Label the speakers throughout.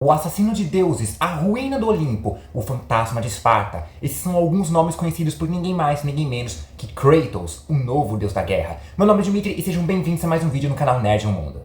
Speaker 1: O assassino de deuses, a ruína do Olimpo, o fantasma de Esparta. Esses são alguns nomes conhecidos por ninguém mais, ninguém menos que Kratos, o novo deus da guerra. Meu nome é Dimitri e sejam bem-vindos a mais um vídeo no canal Nerd no Mundo.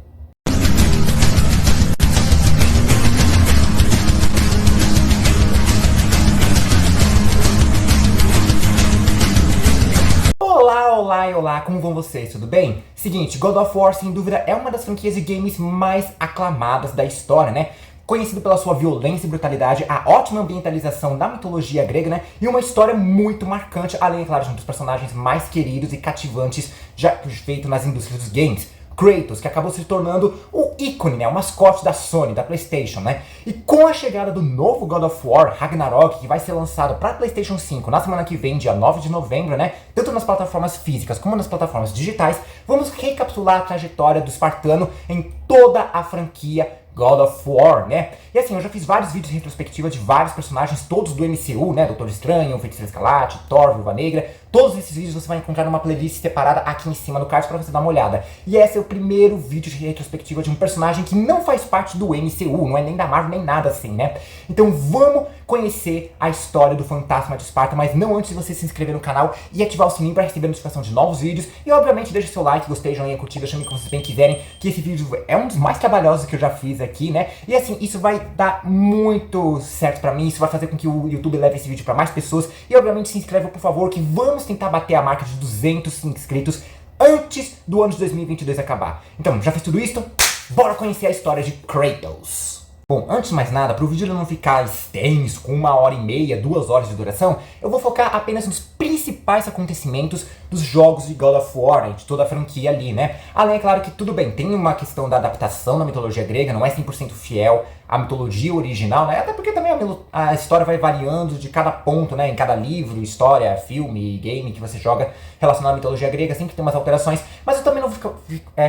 Speaker 1: Olá, como vão vocês? Tudo bem? Seguinte, God of War, sem dúvida, é uma das franquias de games mais aclamadas da história, né? Conhecido pela sua violência e brutalidade, a ótima ambientalização da mitologia grega, né? E uma história muito marcante, além, é claro, de um dos personagens mais queridos e cativantes já feito nas indústrias dos games. Kratos, que acabou se tornando o ícone, né, o mascote da Sony, da PlayStation, né? E com a chegada do novo God of War, Ragnarok, que vai ser lançado para PlayStation 5 na semana que vem, dia 9 de novembro, né? Tanto nas plataformas físicas como nas plataformas digitais, vamos recapitular a trajetória do espartano em toda a franquia God of War, né? E assim, eu já fiz vários vídeos de retrospectiva de vários personagens, todos do MCU, né? Doutor Estranho, Feiticeiro Escarlate, Thor, Viúva Negra. Todos esses vídeos você vai encontrar numa playlist separada aqui em cima do card para você dar uma olhada. E esse é o primeiro vídeo de retrospectiva de um personagem que não faz parte do MCU, não é nem da Marvel, nem nada assim, né? Então vamos conhecer a história do fantasma de Esparta, mas não antes de você se inscrever no canal e ativar o sininho para receber a notificação de novos vídeos. E obviamente deixe seu like, gostei, joinha, curtida, chame como vocês bem quiserem, que esse vídeo é um dos mais trabalhosos que eu já fiz aqui, né? E assim, isso vai dar muito certo pra mim, isso vai fazer com que o YouTube leve esse vídeo pra mais pessoas. E obviamente se inscreva, por favor, que vamos tentar bater a marca de 200 inscritos antes do ano de 2022 acabar. Então, já fez tudo isso? Bora conhecer a história de Kratos! Bom, antes de mais nada, para o vídeo não ficar extenso, com 1h30, 2 horas de duração, eu vou focar apenas nos principais acontecimentos dos jogos de God of War, né, de toda a franquia ali, né? Além, é claro que tudo bem, tem uma questão da adaptação da mitologia grega, não é 100% fiel à mitologia original, né? Até porque também a história vai variando de cada ponto, né? Em cada livro, história, filme, game que você joga relacionado à mitologia grega, sempre tem umas alterações, mas eu também não vou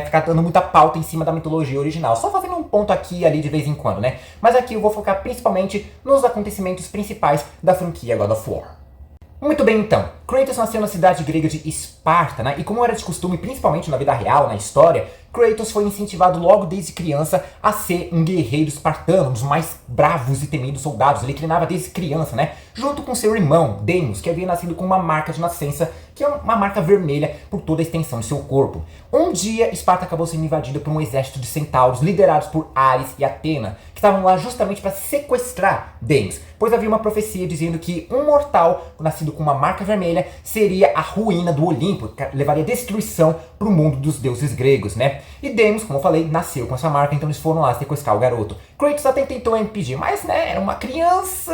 Speaker 1: ficar dando muita pauta em cima da mitologia original, só fazendo um ponto aqui e ali de vez em quando, né? Mas aqui eu vou focar principalmente nos acontecimentos principais da franquia God of War. Muito bem então, Kratos nasceu na cidade grega de Esparta, né? E como era de costume, principalmente na vida real, na história, Kratos foi incentivado logo desde criança a ser um guerreiro espartano, um dos mais bravos e temidos soldados. Ele treinava desde criança, né? Junto com seu irmão, Deimos, que havia nascido com uma marca de nascença, que é uma marca vermelha por toda a extensão de seu corpo. Um dia, Esparta acabou sendo invadida por um exército de centauros liderados por Ares e Atena, que estavam lá justamente para sequestrar Deimos, pois havia uma profecia dizendo que um mortal nascido com uma marca vermelha seria a ruína do Olimpo, que levaria destruição para o mundo dos deuses gregos, né? E Deimos, como eu falei, nasceu com essa marca, então eles foram lá sequestrar o garoto. Kratos até tentou impedir, mas né, era uma criança,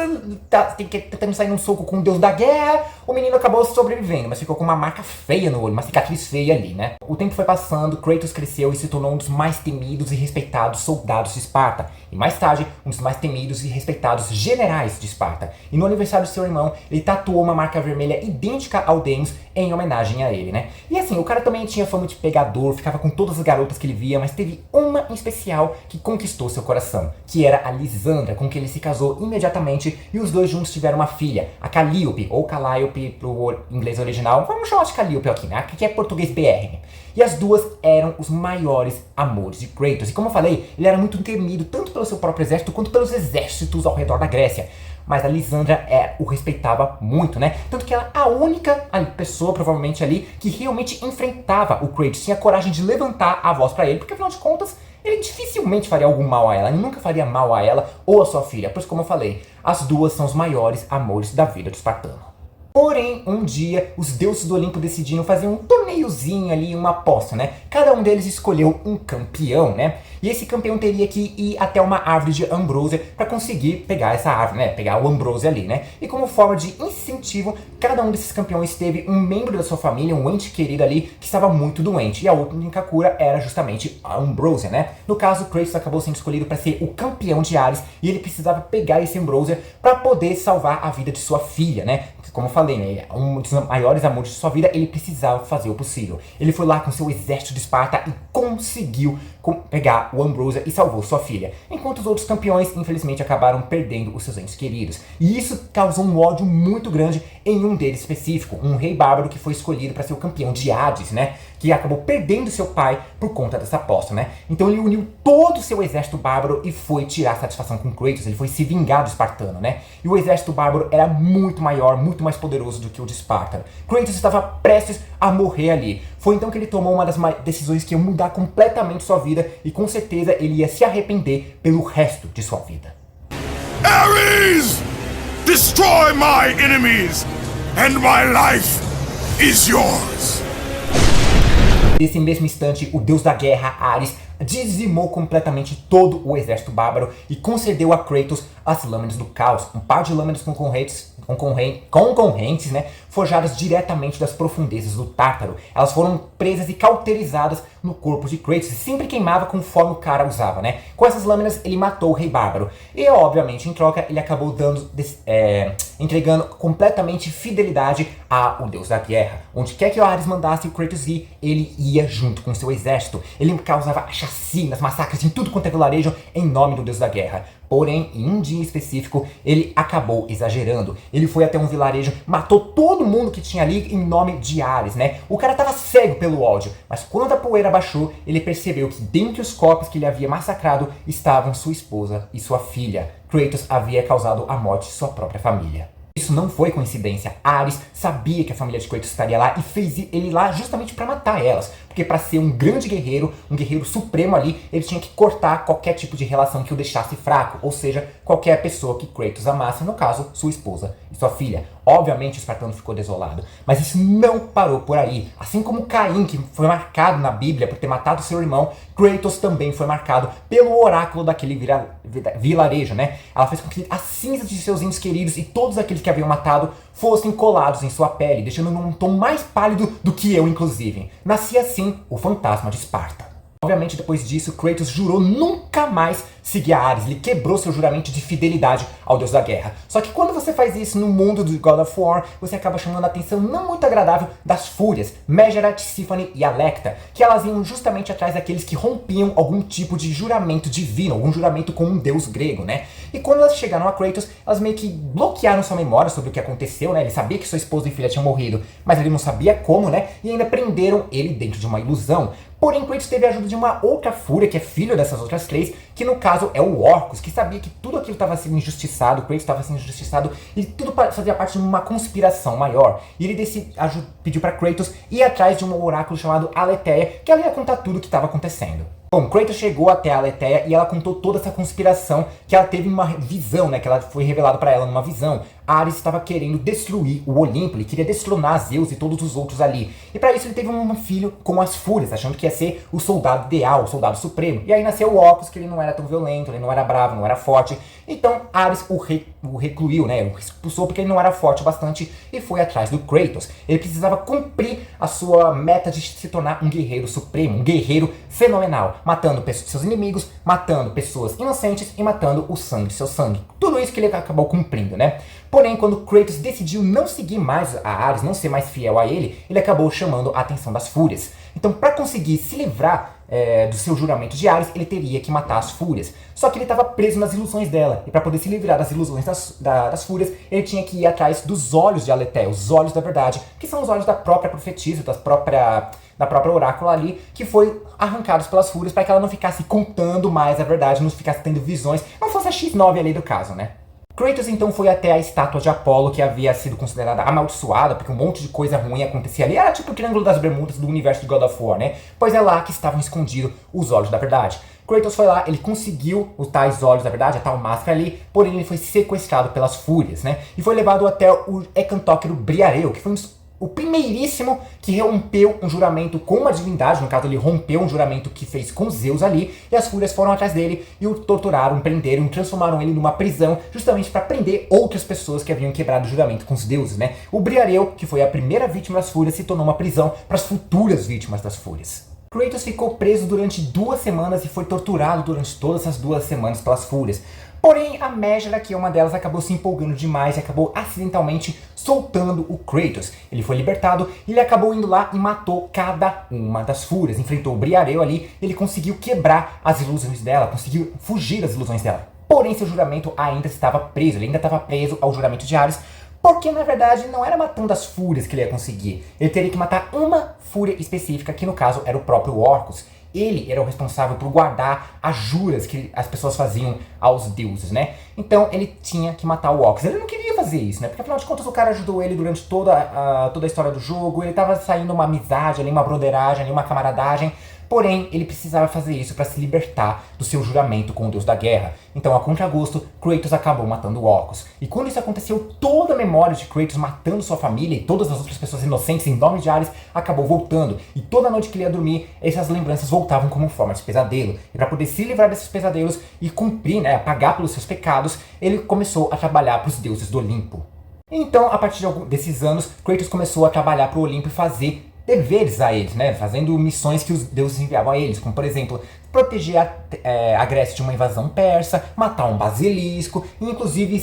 Speaker 1: tentando sair num soco com o deus da guerra, o menino acabou sobrevivendo, mas ficou com uma marca feia no olho, uma cicatriz feia ali, né? O tempo foi passando, Kratos cresceu e se tornou um dos mais temidos e respeitados soldados de Esparta. E mais tarde, um dos mais temidos e respeitados generais de Esparta. E no aniversário de seu irmão, ele tatuou uma marca vermelha idêntica ao Deimos em homenagem a ele, né? E assim, o cara também tinha fama de pegador, ficava com todas as garotas que ele via, mas teve uma em especial que conquistou seu coração, que era a Lisandra, com quem ele se casou imediatamente, e os dois juntos tiveram uma filha, a Calliope, ou Calliope pro inglês original, vamos chamar de Calliope aqui, né? Aqui é português BR. E as duas eram os maiores amores de Kratos. E como eu falei, ele era muito temido, tanto pelo seu próprio exército, quanto pelos exércitos ao redor da Grécia. Mas a Lisandra o respeitava muito, né? Tanto que ela é a única pessoa, provavelmente ali, que realmente enfrentava o Kratos, tinha coragem de levantar a voz pra ele, porque afinal de contas, ele dificilmente faria algum mal a ela, ele nunca faria mal a ela ou a sua filha, pois como eu falei, as duas são os maiores amores da vida do espartano. Porém, um dia, os deuses do Olimpo decidiram fazer um torneiozinho ali, uma aposta, né? Cada um deles escolheu um campeão, né? E esse campeão teria que ir até uma árvore de ambrósia para conseguir pegar essa árvore, né? Pegar o ambrósia ali, né? E como forma de incentivo, cada um desses campeões teve um membro da sua família, um ente querido ali, que estava muito doente. E a única cura era justamente a ambrósia, né? No caso, Kratos acabou sendo escolhido para ser o campeão de Ares e ele precisava pegar esse ambrósia para poder salvar a vida de sua filha, né? Como eu falei, né, um dos maiores amores de sua vida, ele precisava fazer o possível. Ele foi lá com seu exército de Esparta e conseguiu pegar o Ambrosia e salvou sua filha, enquanto os outros campeões infelizmente acabaram perdendo os seus entes queridos. E isso causou um ódio muito grande em um deles específico, um rei bárbaro que foi escolhido para ser o campeão de Hades, né? Que acabou perdendo seu pai por conta dessa aposta, né? Então ele uniu todo o seu exército bárbaro e foi tirar satisfação com Kratos, ele foi se vingar do espartano, né? E o exército bárbaro era muito maior, muito mais poderoso do que o de Esparta. Kratos estava prestes a morrer ali. Foi então que ele tomou uma das decisões que ia mudar completamente sua vida e com certeza ele ia se arrepender pelo resto de sua vida.
Speaker 2: Ares! Destroy my enemies, and my life is yours!
Speaker 1: Nesse mesmo instante, o deus da guerra, Ares, dizimou completamente todo o exército bárbaro e concedeu a Kratos as lâminas do caos, um par de lâminas concorrentes, né, forjadas diretamente das profundezas do Tártaro. Elas foram presas e cauterizadas no corpo de Kratos e sempre queimava conforme o cara usava, né? Com essas lâminas ele matou o rei bárbaro e obviamente em troca ele acabou entregando completamente fidelidade ao deus da guerra. Onde quer que o Ares mandasse o Kratos ir, ele ia junto com seu exército. Ele causava chacinas, massacres em tudo quanto é vilarejo em nome do deus da guerra. Porém, em um dia específico, ele acabou exagerando. Ele foi até um vilarejo, matou todo mundo que tinha ali em nome de Ares, né? O cara tava cego pelo ódio, mas quando a poeira baixou, ele percebeu que dentre os corpos que ele havia massacrado estavam sua esposa e sua filha. Kratos havia causado a morte de sua própria família. Isso não foi coincidência. Ares sabia que a família de Kratos estaria lá e fez ele lá justamente para matar elas. Porque para ser um grande guerreiro, um guerreiro supremo ali, ele tinha que cortar qualquer tipo de relação que o deixasse fraco. Ou seja, qualquer pessoa que Kratos amasse, no caso, sua esposa e sua filha. Obviamente o espartano ficou desolado, mas isso não parou por aí. Assim como Caim, que foi marcado na Bíblia por ter matado seu irmão, Kratos também foi marcado pelo oráculo daquele vilarejo, né? Ela fez com que as cinzas de seus entes queridos e todos aqueles que haviam matado fossem colados em sua pele, deixando num tom mais pálido do que eu, inclusive. Nascia assim o fantasma de Esparta. Obviamente, depois disso, Kratos jurou nunca mais seguir a Ares. Ele quebrou seu juramento de fidelidade ao deus da guerra. Só que quando você faz isso no mundo do God of War, você acaba chamando a atenção não muito agradável das fúrias, Megara, Tífone e Alecta, que elas iam justamente atrás daqueles que rompiam algum tipo de juramento divino, algum juramento com um deus grego, né? E quando elas chegaram a Kratos, elas meio que bloquearam sua memória sobre o que aconteceu, né? Ele sabia que sua esposa e filha tinham morrido, mas ele não sabia como, né? E ainda prenderam ele dentro de uma ilusão. Porém, Kratos teve a ajuda de uma outra fúria, que é filho dessas outras três, que no caso é o Orcus, que sabia que tudo aquilo estava sendo injustiçado, Kratos estava sendo injustiçado, e tudo fazia parte de uma conspiração maior. E ele pediu para Kratos ir atrás de um oráculo chamado Aletheia, que ela ia contar tudo o que estava acontecendo. Bom, Kratos chegou até a Aletheia e ela contou toda essa conspiração que ela teve uma visão, né? Que ela foi revelado para ela numa visão. Ares estava querendo destruir o Olimpo, ele queria destronar Zeus e todos os outros ali. E para isso ele teve um filho com as fúrias, achando que ia ser o soldado ideal, o soldado supremo. E aí nasceu o Orcus, que ele não era tão violento, ele não era bravo, não era forte. Então Ares o recluiu, né? O expulsou porque ele não era forte o bastante e foi atrás do Kratos. Ele precisava cumprir a sua meta de se tornar um guerreiro supremo, um guerreiro fenomenal, matando seus inimigos, matando pessoas inocentes e matando o sangue de seu sangue. Tudo isso que ele acabou cumprindo, né? Porém, quando Kratos decidiu não seguir mais a Ares, não ser mais fiel a ele acabou chamando a atenção das fúrias. Então, para conseguir se livrar do seu juramento de Ares, ele teria que matar as fúrias. Só que ele estava preso nas ilusões dela, e para poder se livrar das ilusões das fúrias, ele tinha que ir atrás dos olhos de Aletheia, os olhos da verdade, que são os olhos da própria profetisa, da própria oráculo ali, que foi arrancados pelas fúrias para que ela não ficasse contando mais a verdade, não ficasse tendo visões, não fosse a X9 ali do caso, né? Kratos então foi até a estátua de Apolo, que havia sido considerada amaldiçoada, porque um monte de coisa ruim acontecia ali. Era tipo o Triângulo das Bermudas do universo de God of War, né? Pois é lá que estavam escondidos os olhos da verdade. Kratos foi lá, ele conseguiu os tais olhos da verdade, a tal máscara ali, porém ele foi sequestrado pelas fúrias, né? E foi levado até o Hecantóquero Briareu, que foi o primeiríssimo que rompeu um juramento com uma divindade. No caso, ele rompeu um juramento que fez com Zeus ali, e as fúrias foram atrás dele e o torturaram, prenderam, transformaram ele numa prisão, justamente para prender outras pessoas que haviam quebrado o juramento com os deuses, né? O Briareu, que foi a primeira vítima das fúrias, se tornou uma prisão para as futuras vítimas das fúrias. Kratos ficou preso durante 2 semanas e foi torturado durante todas essas 2 semanas pelas fúrias. Porém, a Megera, que é uma delas, acabou se empolgando demais e acabou acidentalmente soltando o Kratos. Ele foi libertado e ele acabou indo lá e matou cada uma das fúrias. Enfrentou o Briareu ali, ele conseguiu quebrar as ilusões dela, conseguiu fugir das ilusões dela. Porém, seu juramento ainda estava preso, ele ainda estava preso ao juramento de Ares, porque na verdade não era matando as fúrias que ele ia conseguir. Ele teria que matar uma fúria específica, que no caso era o próprio Orcus. Ele era o responsável por guardar as juras que as pessoas faziam aos deuses, né? Então ele tinha que matar o Orcus. Ele não queria fazer isso, né? Porque afinal de contas o cara ajudou ele durante toda a história do jogo. Ele tava saindo uma amizade ali, uma broderagem ali, uma camaradagem. Porém, ele precisava fazer isso para se libertar do seu juramento com o deus da guerra. Então, a contragosto, Kratos acabou matando o Orcus. E quando isso aconteceu, toda a memória de Kratos matando sua família e todas as outras pessoas inocentes em nome de Ares acabou voltando. E toda noite que ele ia dormir, essas lembranças voltavam como forma de pesadelo. E para poder se livrar desses pesadelos e cumprir, né, pagar pelos seus pecados, ele começou a trabalhar para os deuses do Olimpo. Então, a partir desses anos, Kratos começou a trabalhar para o Olimpo e fazer deveres a eles, né? Fazendo missões que os deuses enviavam a eles, como por exemplo, proteger a Grécia de uma invasão persa, matar um basilisco e inclusive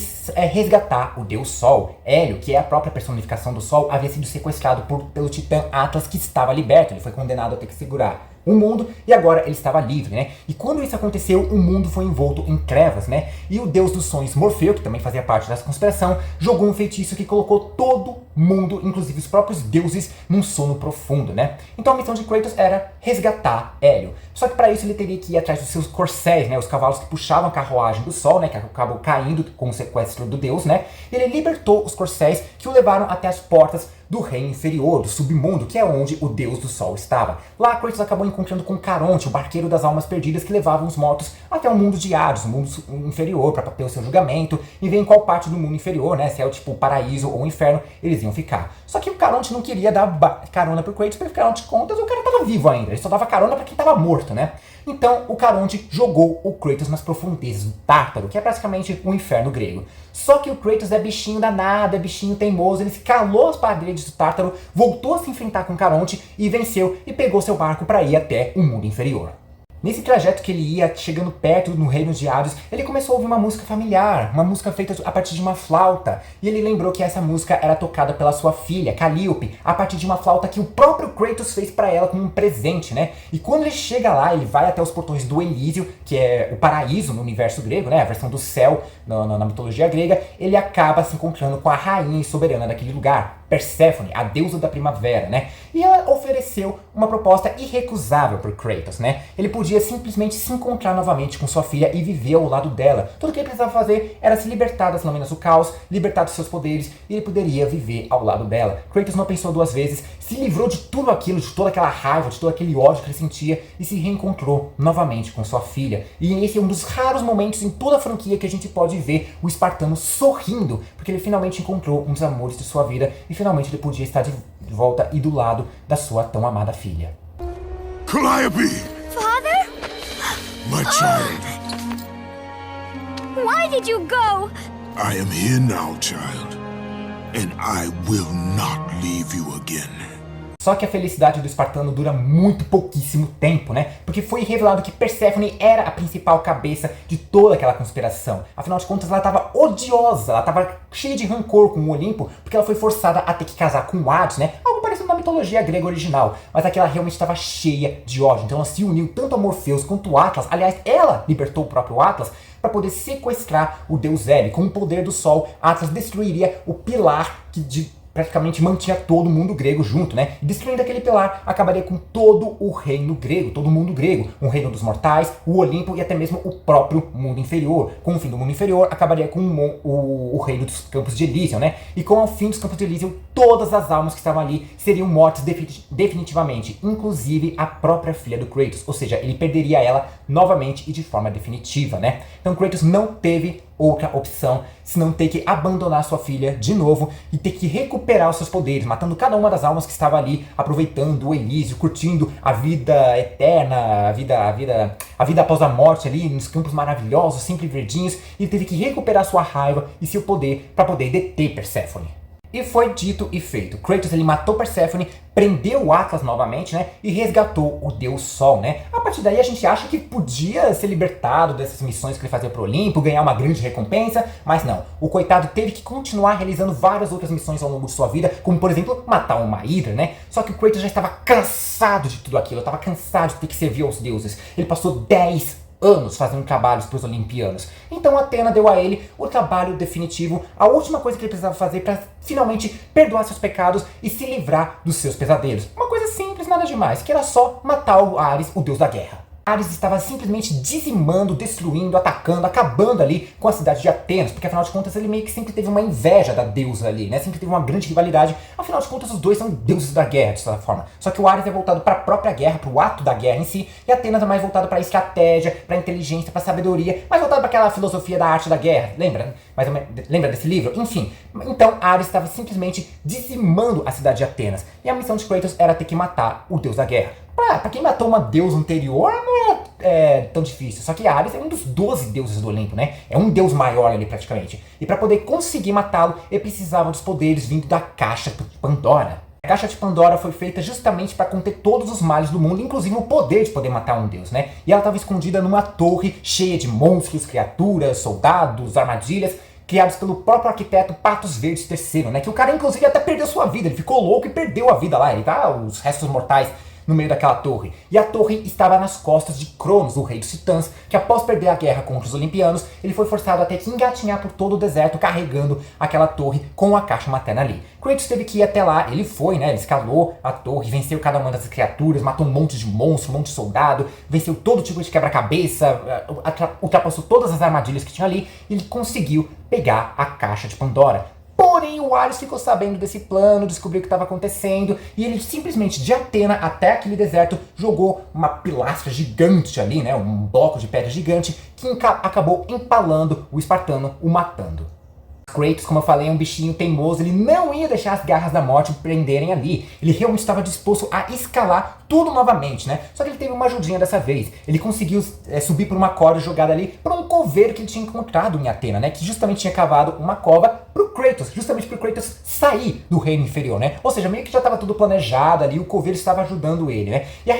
Speaker 1: resgatar o deus Sol. Hélio, que é a própria personificação do Sol, havia sido sequestrado pelo titã Atlas, que estava liberto. Ele foi condenado a ter que segurar o mundo e agora ele estava livre, né? E quando isso aconteceu, o mundo foi envolto em trevas, né? E o deus dos sonhos, Morfeu, que também fazia parte dessa conspiração, jogou um feitiço que colocou todo mundo, inclusive os próprios deuses, num sono profundo, né? Então a missão de Kratos era resgatar Hélio. Só que para isso ele teria que ir atrás dos seus corcéis, né? Os cavalos que puxavam a carruagem do Sol, né? Que acabou caindo com o sequestro do deus, né? Ele libertou os corcéis que o levaram até as portas do reino inferior, do submundo, que é onde o deus do Sol estava. Lá, Kratos acabou encontrando com Caronte, o barqueiro das almas perdidas que levavam os mortos até o mundo de Hades, o mundo inferior, para ter o seu julgamento e ver em qual parte do mundo inferior, né, se é o tipo paraíso ou inferno, eles iam ficar. Só que o Caronte não queria dar carona pro Kratos, porque afinal de contas o cara estava vivo ainda, ele só dava carona para quem estava morto, né? Então o Caronte jogou o Kratos nas profundezas do Tártaro, que é praticamente o inferno grego. Só que o Kratos é bichinho danado, é bichinho teimoso, ele se calou as paredes do Tártaro, voltou a se enfrentar com Caronte e venceu e pegou seu barco para ir até o mundo inferior. Nesse trajeto que ele ia, chegando perto no reino de Hades, ele começou a ouvir uma música familiar, uma música feita a partir de uma flauta. E ele lembrou que essa música era tocada pela sua filha, Calíope, a partir de uma flauta que o próprio Kratos fez para ela como um presente, né? E quando ele chega lá, ele vai até os portões do Elísio, que é o paraíso no universo grego, né? A versão do céu na mitologia grega, ele acaba se encontrando com a rainha e soberana daquele lugar, Perséfone, a deusa da primavera, né? E ela ofereceu uma proposta irrecusável por Kratos, né? Ele podia simplesmente se encontrar novamente com sua filha e viver ao lado dela. Tudo que ele precisava fazer era se libertar das lâminas do caos, libertar dos seus poderes, e ele poderia viver ao lado dela. Kratos não pensou duas vezes, se livrou de tudo aquilo, de toda aquela raiva, de todo aquele ódio que ele sentia, e se reencontrou novamente com sua filha. E esse é um dos raros momentos em toda a franquia que a gente pode ver o espartano sorrindo, porque ele finalmente encontrou um dos amores de sua vida, e finalmente ele podia estar de volta e do lado da sua tão amada filha.
Speaker 2: Calliope!
Speaker 3: Father?
Speaker 2: My child,
Speaker 3: Why did you go?
Speaker 2: I am here now, child, and I will not leave you again.
Speaker 1: Só que a felicidade do espartano dura muito pouquíssimo tempo, né? Porque foi revelado que Perséfone era a principal cabeça de toda aquela conspiração. Afinal de contas, ela estava odiosa, ela estava cheia de rancor com o Olimpo, porque ela foi forçada a ter que casar com Hades, né? Algo parecido na mitologia grega original. Mas aqui ela realmente estava cheia de ódio. Então ela se uniu tanto a Morpheus quanto a Atlas. Aliás, ela libertou o próprio Atlas para poder sequestrar o deus Hélio. Com o poder do Sol, Atlas destruiria o pilar que praticamente mantinha todo o mundo grego junto, né? E destruindo aquele pilar, acabaria com todo o reino grego, todo o mundo grego. O reino dos mortais, o Olimpo e até mesmo o próprio mundo inferior. Com o fim do mundo inferior, acabaria com o reino dos Campos de Elísio, né? E com o fim dos Campos de Elísio, todas as almas que estavam ali seriam mortas definitivamente, inclusive a própria filha do Kratos. Ou seja, ele perderia ela novamente e de forma definitiva, né? Então Kratos não teve outra opção senão ter que abandonar sua filha de novo e ter que recuperar os seus poderes, matando cada uma das almas que estava ali, aproveitando o Elísio, curtindo a vida eterna, a vida após a morte ali, nos campos maravilhosos, sempre verdinhos, e teve que recuperar sua raiva e seu poder para poder deter Perséfone. E foi dito e feito. Kratos ele matou Perséfone, prendeu o Atlas novamente, né? E resgatou o Deus Sol, né? A partir daí a gente acha que podia ser libertado dessas missões que ele fazia pro Olimpo, ganhar uma grande recompensa, mas não. O coitado teve que continuar realizando várias outras missões ao longo de sua vida, como por exemplo, matar uma Hydra, né? Só que o Kratos já estava cansado de tudo aquilo, estava cansado de ter que servir aos deuses. Ele passou 10 anos fazendo trabalhos para os olimpianos. Então Atena deu a ele o trabalho definitivo, a última coisa que ele precisava fazer para finalmente perdoar seus pecados e se livrar dos seus pesadelos. Uma coisa simples, nada demais, que era só matar o Ares, o deus da guerra. Ares estava simplesmente dizimando, destruindo, atacando, acabando ali com a cidade de Atenas, porque afinal de contas ele meio que sempre teve uma inveja da deusa ali, né? Sempre teve uma grande rivalidade, afinal de contas os dois são deuses da guerra, de certa forma. Só que o Ares é voltado para a própria guerra, para o ato da guerra em si, e Atenas é mais voltado para a estratégia, para a inteligência, para a sabedoria, mais voltado para aquela filosofia da arte da guerra, lembra? Lembra desse livro? Enfim, então Ares estava simplesmente dizimando a cidade de Atenas, e a missão de Kratos era ter que matar o deus da guerra. Pra quem matou uma deusa anterior, não é tão difícil. Só que Ares é um dos 12 deuses do Olimpo, né? É um deus maior ali praticamente. E para poder conseguir matá-lo, ele precisava dos poderes vindo da Caixa de Pandora. A Caixa de Pandora foi feita justamente para conter todos os males do mundo, inclusive o poder de poder matar um deus, né? E ela estava escondida numa torre cheia de monstros, criaturas, soldados, armadilhas, criados pelo próprio arquiteto Patos Verdes III, né? Que o cara inclusive até perdeu sua vida, ele ficou louco e perdeu a vida lá, ele tá, os restos mortais no meio daquela torre. E a torre estava nas costas de Cronos, o rei dos titãs, que após perder a guerra contra os olimpianos, ele foi forçado a ter que engatinhar por todo o deserto carregando aquela torre com a caixa materna ali. Kratos teve que ir até lá, ele foi, né, ele escalou a torre, venceu cada uma das criaturas, matou um monte de monstro, um monte de soldado, venceu todo tipo de quebra-cabeça, ultrapassou todas as armadilhas que tinha ali, e ele conseguiu pegar a Caixa de Pandora. Porém, o Ares ficou sabendo desse plano, descobriu o que estava acontecendo, e ele simplesmente, de Atena até aquele deserto, jogou uma pilastra gigante ali, né, um bloco de pedra gigante, que acabou empalando o espartano, o matando. Kratos, como eu falei, é um bichinho teimoso, ele não ia deixar as garras da morte prenderem ali. Ele realmente estava disposto a escalar tudo novamente, né? Só que ele teve uma ajudinha dessa vez. Ele conseguiu subir por uma corda jogada ali por um coveiro que ele tinha encontrado em Atena, né? Que justamente tinha cavado uma cova pro Kratos, justamente pro Kratos sair do reino inferior, né? Ou seja, meio que já estava tudo planejado ali, o coveiro estava ajudando ele, né? E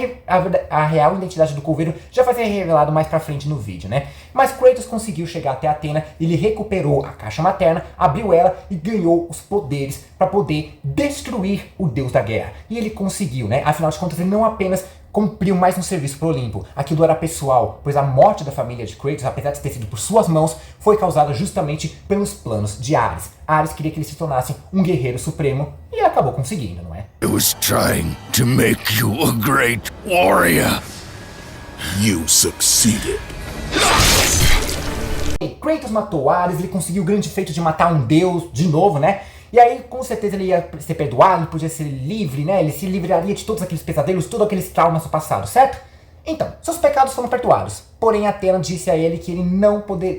Speaker 1: a real identidade do coveiro já vai ser revelado mais pra frente no vídeo, né? Mas Kratos conseguiu chegar até Atena, ele recuperou a caixa materna, abriu ela e ganhou os poderes para poder destruir o deus da guerra. E ele conseguiu, né? Afinal de contas, ele não apenas cumpriu mais um serviço pro Olimpo. Aquilo era pessoal, pois a morte da família de Kratos, apesar de ter sido por suas mãos, foi causada justamente pelos planos de Ares. Ares queria que ele se tornasse um guerreiro supremo e acabou conseguindo, não é?
Speaker 2: I was trying to make you a great warrior. You succeeded.
Speaker 1: Kratos matou Ares, ele conseguiu o grande feito de matar um deus de novo, né? E aí, com certeza, ele ia ser perdoado, ele podia ser livre, né? Ele se livraria de todos aqueles pesadelos, todos aqueles traumas do passado, certo? Então, seus pecados foram perdoados. Porém, Atena disse a ele que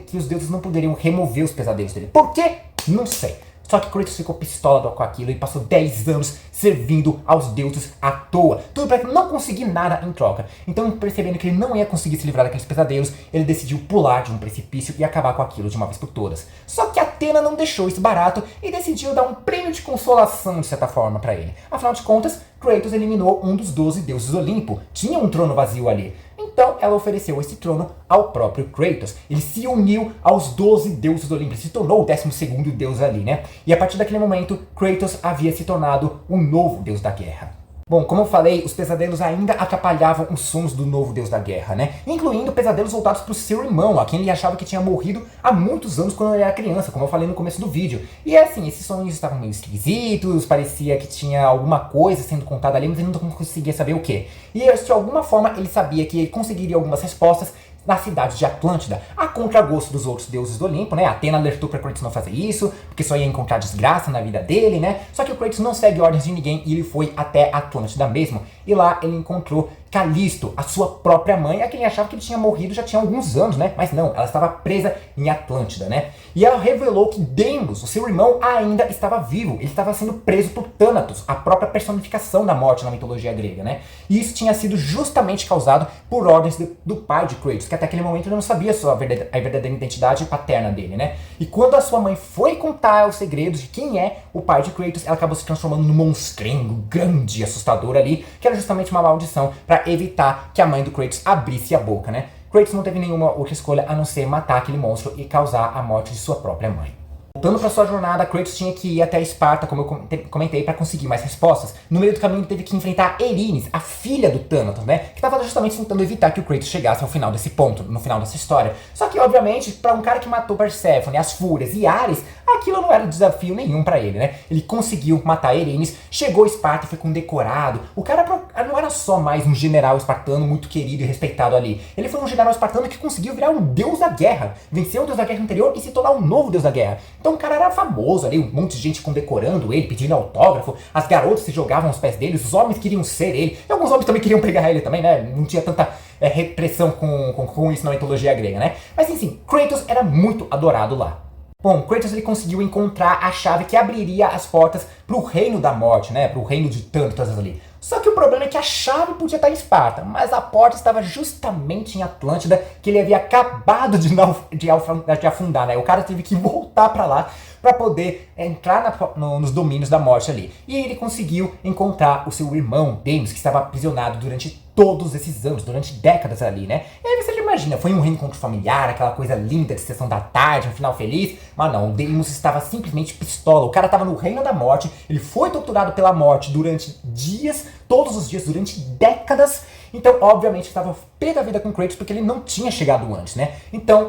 Speaker 1: que os deuses não poderiam remover os pesadelos dele. Por quê? Não sei. Só que Kratos ficou pistola com aquilo e passou 10 anos servindo aos deuses à toa. Tudo para não conseguir nada em troca. Então, percebendo que ele não ia conseguir se livrar daqueles pesadelos, ele decidiu pular de um precipício e acabar com aquilo de uma vez por todas. Só que Atena não deixou isso barato e decidiu dar um prêmio de consolação, de certa forma, para ele. Afinal de contas, Kratos eliminou um dos 12 deuses do Olimpo. Tinha um trono vazio ali. Então ela ofereceu esse trono ao próprio Kratos. Ele se uniu aos 12 deuses do Olimpo, ele se tornou o 12º deus ali, né? E a partir daquele momento, Kratos havia se tornado o novo deus da guerra. Bom, como eu falei, os pesadelos ainda atrapalhavam os sonhos do novo deus da guerra, né? Incluindo pesadelos voltados para o seu irmão, a quem ele achava que tinha morrido há muitos anos quando ele era criança, como eu falei no começo do vídeo. E assim, esses sonhos estavam meio esquisitos, parecia que tinha alguma coisa sendo contada ali, mas ele não conseguia saber o que. E de alguma forma ele sabia que ele conseguiria algumas respostas na cidade de Atlântida, a contragosto dos outros deuses do Olimpo, né? Atena alertou para Kratos não fazer isso, porque só ia encontrar desgraça na vida dele, né? Só que o Kratos não segue ordens de ninguém e ele foi até Atlântida mesmo. E lá ele encontrou Callisto, a sua própria mãe, a quem achava que ele tinha morrido já tinha alguns anos, né? Mas não, ela estava presa em Atlântida, né? E ela revelou que Deimos, o seu irmão, ainda estava vivo. Ele estava sendo preso por Thanatos, a própria personificação da morte na mitologia grega, né? E isso tinha sido justamente causado por ordens do pai de Kratos, que até aquele momento ele não sabia a verdadeira identidade paterna dele, né? E quando a sua mãe foi contar os segredos de quem é o pai de Kratos, ela acabou se transformando num monstrengo grande e assustador ali, que era justamente uma maldição para evitar que a mãe do Kratos abrisse a boca, né? Kratos não teve nenhuma outra escolha a não ser matar aquele monstro e causar a morte de sua própria mãe. Voltando para sua jornada, Kratos tinha que ir até Esparta, como eu comentei, para conseguir mais respostas. No meio do caminho, ele teve que enfrentar Erinis, a filha do Thanatos, né? Que estava justamente tentando evitar que o Kratos chegasse ao final desse ponto, no final dessa história. Só que, obviamente, para um cara que matou Perséfone, as Fúrias e Ares, aquilo não era desafio nenhum para ele, né? Ele conseguiu matar Erinis, chegou a Esparta e foi condecorado. O cara não era só mais um general espartano muito querido e respeitado ali. Ele foi um general espartano que conseguiu virar um deus da guerra. Venceu o deus da guerra anterior e se tornar um novo deus da guerra. Então o cara era famoso ali, um monte de gente condecorando ele, pedindo autógrafo, as garotas se jogavam aos pés dele, os homens queriam ser ele, e alguns homens também queriam pegar ele também, né? Não tinha tanta repressão com isso na mitologia grega, né? Mas enfim, Kratos era muito adorado lá. Bom, Kratos ele conseguiu encontrar a chave que abriria as portas pro reino da morte, né? Pro reino de Thanatos ali. Só que o problema é que a chave podia estar em Esparta, mas a porta estava justamente em Atlântida, que ele havia acabado de afundar, né? O cara teve que voltar para lá para poder entrar nos domínios da morte ali. E ele conseguiu encontrar o seu irmão, Deimos, que estava aprisionado durante todos esses anos, durante décadas ali, né? E aí você já imagina, foi um reencontro familiar, aquela coisa linda de sessão da tarde, um final feliz, mas não, o Deimos estava simplesmente pistola, o cara estava no reino da morte, ele foi torturado pela morte durante dias, todos os dias, durante décadas. Então, obviamente, estava pé da vida com Kratos porque ele não tinha chegado antes, né? Então,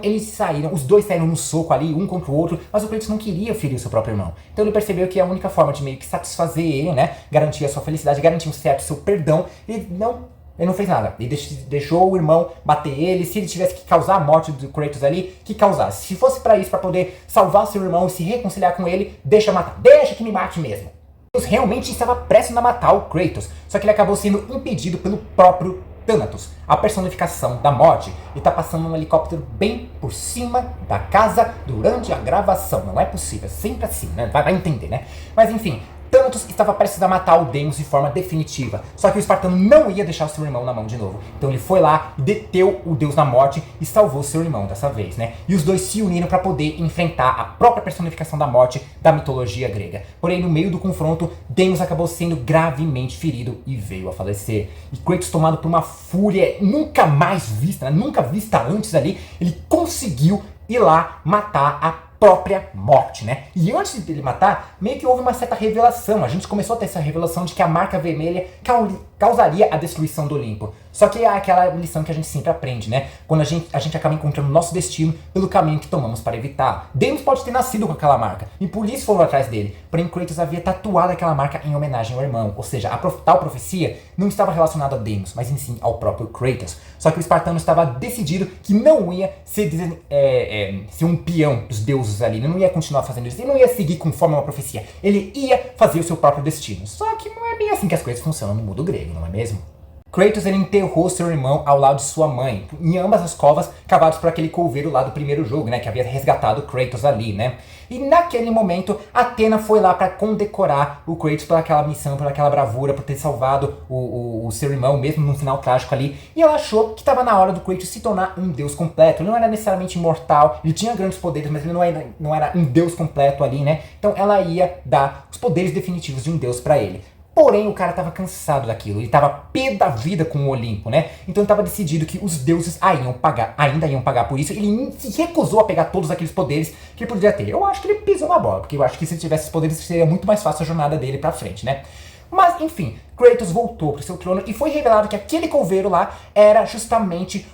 Speaker 1: os dois saíram no soco ali, um contra o outro, mas o Kratos não queria ferir o seu próprio irmão. Então, ele percebeu que a única forma de meio que satisfazer ele, né? Garantir a sua felicidade, garantir um certo seu perdão, ele não fez nada. Ele deixou o irmão bater ele. Se ele tivesse que causar a morte do Kratos ali, que causasse. Se fosse para isso, para poder salvar seu irmão e se reconciliar com ele, deixa matar. Deixa que me mate mesmo. Deus realmente estava prestes a matar o Kratos, só que ele acabou sendo impedido pelo próprio Thanatos, a personificação da morte, e tá passando um helicóptero bem por cima da casa durante a gravação. Não é possível, é sempre assim, né? Vai entender, né? Mas enfim, Thanatos estava prestes a matar o Deimos de forma definitiva, só que o espartano não ia deixar o seu irmão na mão de novo. Então ele foi lá, deteu o deus da morte e salvou seu irmão dessa vez, né? E os dois se uniram para poder enfrentar a própria personificação da morte da mitologia grega. Porém, no meio do confronto, Deimos acabou sendo gravemente ferido e veio a falecer. E Kratos, tomado por uma fúria nunca mais vista, né? Nunca vista antes ali, ele conseguiu ir lá matar a própria morte, né? E antes dele matar, meio que houve uma certa revelação. A gente começou a ter essa revelação de que a marca vermelha causaria a destruição do Olimpo. Só que é aquela lição que a gente sempre aprende, né? Quando a gente acaba encontrando o nosso destino pelo caminho que tomamos para evitar. Deimos pode ter nascido com aquela marca, e por isso foram atrás dele. Porém, Kratos havia tatuado aquela marca em homenagem ao irmão. Ou seja, a tal profecia não estava relacionada a Deimos, mas em sim ao próprio Kratos. Só que o espartano estava decidido que não ia ser um peão dos deuses ali. Ele não ia continuar fazendo isso, ele não ia seguir conforme uma profecia. Ele ia fazer o seu próprio destino. Só que não é bem assim que as coisas funcionam no mundo grego, não é mesmo? Kratos ele enterrou seu irmão ao lado de sua mãe, em ambas as covas cavadas por aquele couveiro lá do primeiro jogo, né, que havia resgatado Kratos ali, né. E naquele momento, Atena foi lá para condecorar o Kratos por aquela missão, por aquela bravura, por ter salvado o seu irmão, mesmo num final trágico ali. E ela achou que estava na hora do Kratos se tornar um deus completo. Ele não era necessariamente imortal, ele tinha grandes poderes, mas ele não era um deus completo ali, né. Então ela ia dar os poderes definitivos de um deus para ele. Porém, o cara estava cansado daquilo, ele estava pé da vida com o Olimpo, né? Então estava decidido que os deuses ainda iam pagar por isso. Ele se recusou a pegar todos aqueles poderes que ele poderia ter. Eu acho que ele pisou na bola, porque eu acho que se ele tivesse esses poderes seria muito mais fácil a jornada dele pra frente, né? Mas, enfim, Kratos voltou para o seu trono e foi revelado que aquele couveiro lá era justamente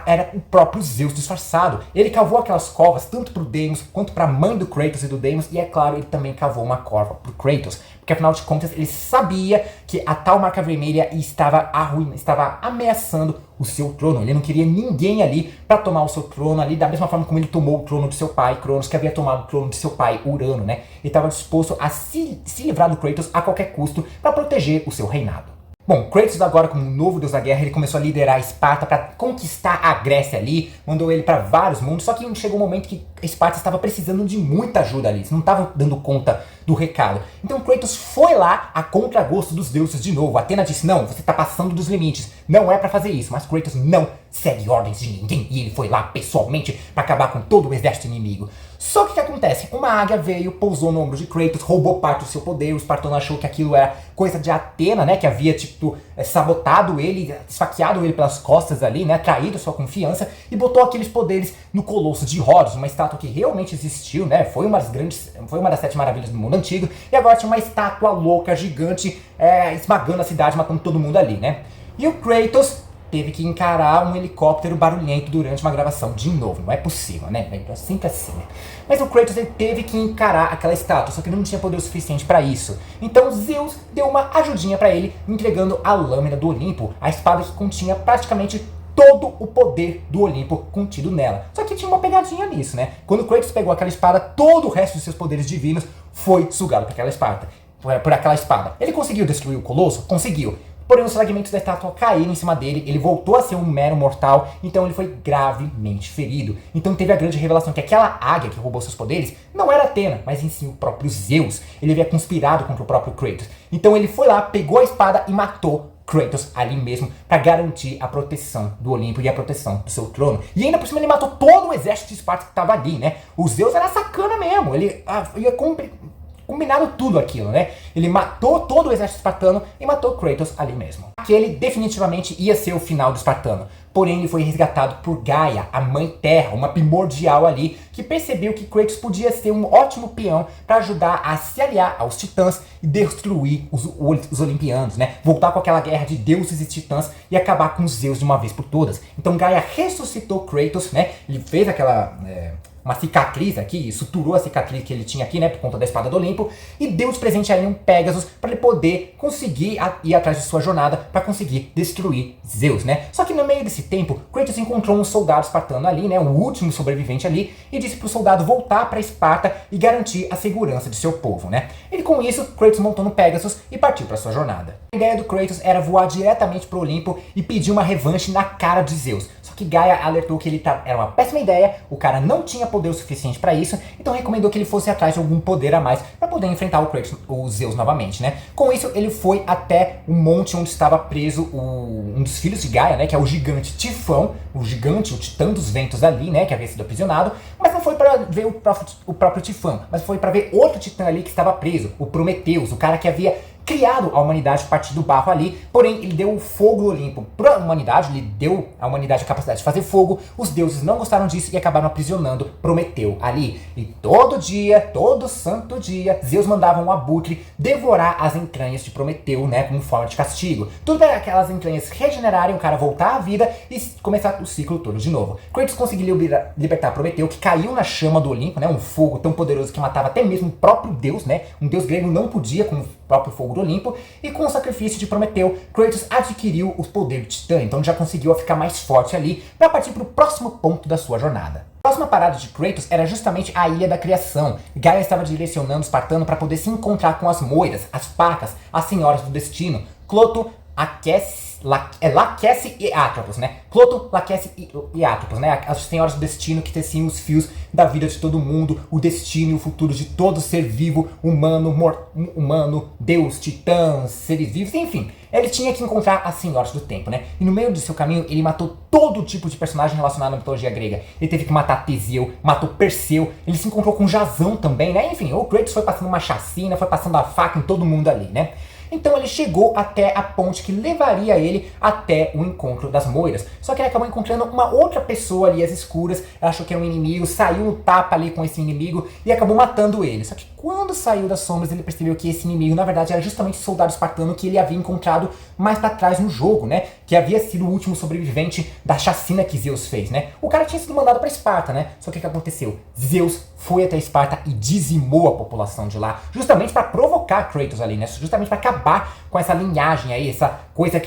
Speaker 1: era o próprio Zeus disfarçado. Ele cavou aquelas covas tanto para o Deimos quanto para a mãe do Kratos e do Deimos, e é claro, ele também cavou uma cova para o Kratos, porque afinal de contas ele sabia que a tal marca vermelha estava ameaçando o seu trono. Ele não queria ninguém ali para tomar o seu trono ali, da mesma forma como ele tomou o trono de seu pai, Cronos, que havia tomado o trono de seu pai, Urano, né? Ele estava disposto a se livrar do Kratos a qualquer custo para proteger o seu reinado. Bom, Kratos agora como novo deus da guerra, ele começou a liderar Esparta para conquistar a Grécia ali, mandou ele para vários mundos, só que chegou um momento que Esparta estava precisando de muita ajuda ali, eles não estavam dando conta do recado. Então Kratos foi lá a contragosto dos deuses de novo. Atena disse, não, você está passando dos limites, não é para fazer isso, mas Kratos não segue ordens de ninguém e ele foi lá pessoalmente para acabar com todo o exército inimigo. Só que o que acontece? Uma águia veio, pousou no ombro de Kratos, roubou parte do seu poder, o espartano achou que aquilo era coisa de Atena, né, que havia, tipo, sabotado ele, esfaqueado ele pelas costas ali, né, traído sua confiança, e botou aqueles poderes no Colosso de Rhodos, uma estátua que realmente existiu, né, foi uma das 7 maravilhas do mundo antigo, e agora tinha uma estátua louca, gigante, esmagando a cidade, matando todo mundo ali, né. E o Kratos teve que encarar um helicóptero barulhento durante uma gravação de novo. Não é possível, né? É sempre assim, né? Mas o Kratos ele teve que encarar aquela estátua, só que não tinha poder o suficiente para isso. Então Zeus deu uma ajudinha para ele, entregando a lâmina do Olimpo, a espada que continha praticamente todo o poder do Olimpo contido nela. Só que tinha uma pegadinha nisso, né? Quando Kratos pegou aquela espada, todo o resto dos seus poderes divinos foi sugado por aquela espada. Ele conseguiu destruir o Colosso? Conseguiu. Porém, os fragmentos da estátua caíram em cima dele, ele voltou a ser um mero mortal, então ele foi gravemente ferido. Então teve a grande revelação que aquela águia que roubou seus poderes não era Atena, mas em si o próprio Zeus. Ele havia conspirado contra o próprio Kratos. Então ele foi lá, pegou a espada e matou Kratos ali mesmo, para garantir a proteção do Olimpo e a proteção do seu trono. E ainda por cima ele matou todo o exército de Esparta que estava ali, né? O Zeus era sacana mesmo, ele ia combinado tudo aquilo, né? Ele matou todo o exército espartano e matou Kratos ali mesmo. Aquele definitivamente ia ser o final do espartano. Porém, ele foi resgatado por Gaia, a Mãe Terra, uma primordial ali, que percebeu que Kratos podia ser um ótimo peão para ajudar a se aliar aos titãs e destruir os olimpianos, né? Voltar com aquela guerra de deuses e titãs e acabar com os Zeus de uma vez por todas. Então Gaia ressuscitou Kratos, né? Ele fez uma cicatriz aqui, suturou a cicatriz que ele tinha aqui, né, por conta da espada do Olimpo, e deu de presente a ele um Pégasus para ele poder conseguir ir atrás de sua jornada para conseguir destruir Zeus, né? Só que no meio desse tempo, Kratos encontrou um soldado espartano ali, né, o último sobrevivente ali, e disse pro soldado voltar para Esparta e garantir a segurança de seu povo, né? E com isso, Kratos montou no Pégasus e partiu para sua jornada. A ideia do Kratos era voar diretamente pro Olimpo e pedir uma revanche na cara de Zeus. Que Gaia alertou que era uma péssima ideia, o cara não tinha poder o suficiente para isso, então recomendou que ele fosse atrás de algum poder a mais para poder enfrentar o Zeus novamente, né? Com isso, ele foi até o monte onde estava preso um dos filhos de Gaia, né? Que é o gigante Tifão, o titã dos ventos ali, né? Que havia sido aprisionado, mas não foi para ver o próprio Tifão, mas foi para ver outro titã ali que estava preso, o Prometeus, o cara que havia criado a humanidade a partir do barro ali, porém ele deu o fogo do Olimpo para a humanidade, ele deu à humanidade a capacidade de fazer fogo, os deuses não gostaram disso e acabaram aprisionando Prometeu ali. E todo dia, todo santo dia, Zeus mandava um abutre devorar as entranhas de Prometeu, né, como forma de castigo. Tudo para aquelas entranhas regenerarem, o cara voltar à vida e começar o ciclo todo de novo. Kratos conseguiu libertar Prometeu, que caiu na chama do Olimpo, né, um fogo tão poderoso que matava até mesmo o próprio deus, né, um deus grego não podia com o próprio fogo do Olimpo, e com o sacrifício de Prometeu, Kratos adquiriu o poder de Titã, então já conseguiu ficar mais forte ali para partir para o próximo ponto da sua jornada. A próxima parada de Kratos era justamente a Ilha da Criação. Gaia estava direcionando o espartano para poder se encontrar com as Moiras, as Pacas, as Senhoras do Destino, Cloto, Laquece e Atropos, né? Cloto, Laquece e Atropos, né? As senhoras do destino que teciam os fios da vida de todo mundo, o destino e o futuro de todo ser vivo, humano, Deus, titãs, seres vivos, enfim. Ele tinha que encontrar as senhoras do tempo, né? E no meio do seu caminho, ele matou todo tipo de personagem relacionado à mitologia grega. Ele teve que matar Teseu, matou Perseu, ele se encontrou com Jasão também, né? Enfim, o Kratos foi passando uma chacina, foi passando a faca em todo mundo ali, né? Então ele chegou até a ponte que levaria ele até o encontro das Moiras. Só que ele acabou encontrando uma outra pessoa ali às escuras, achou que era um inimigo, saiu no tapa ali com esse inimigo e acabou matando ele. Só que quando saiu das sombras ele percebeu que esse inimigo na verdade era justamente o soldado espartano que ele havia encontrado mais pra trás no jogo, né? Que havia sido o último sobrevivente da chacina que Zeus fez, né? O cara tinha sido mandado pra Esparta, né? Só que o que aconteceu? Zeus foi até Esparta e dizimou a população de lá, justamente para provocar Kratos ali, né? Justamente para acabar com essa linhagem aí, essa coisa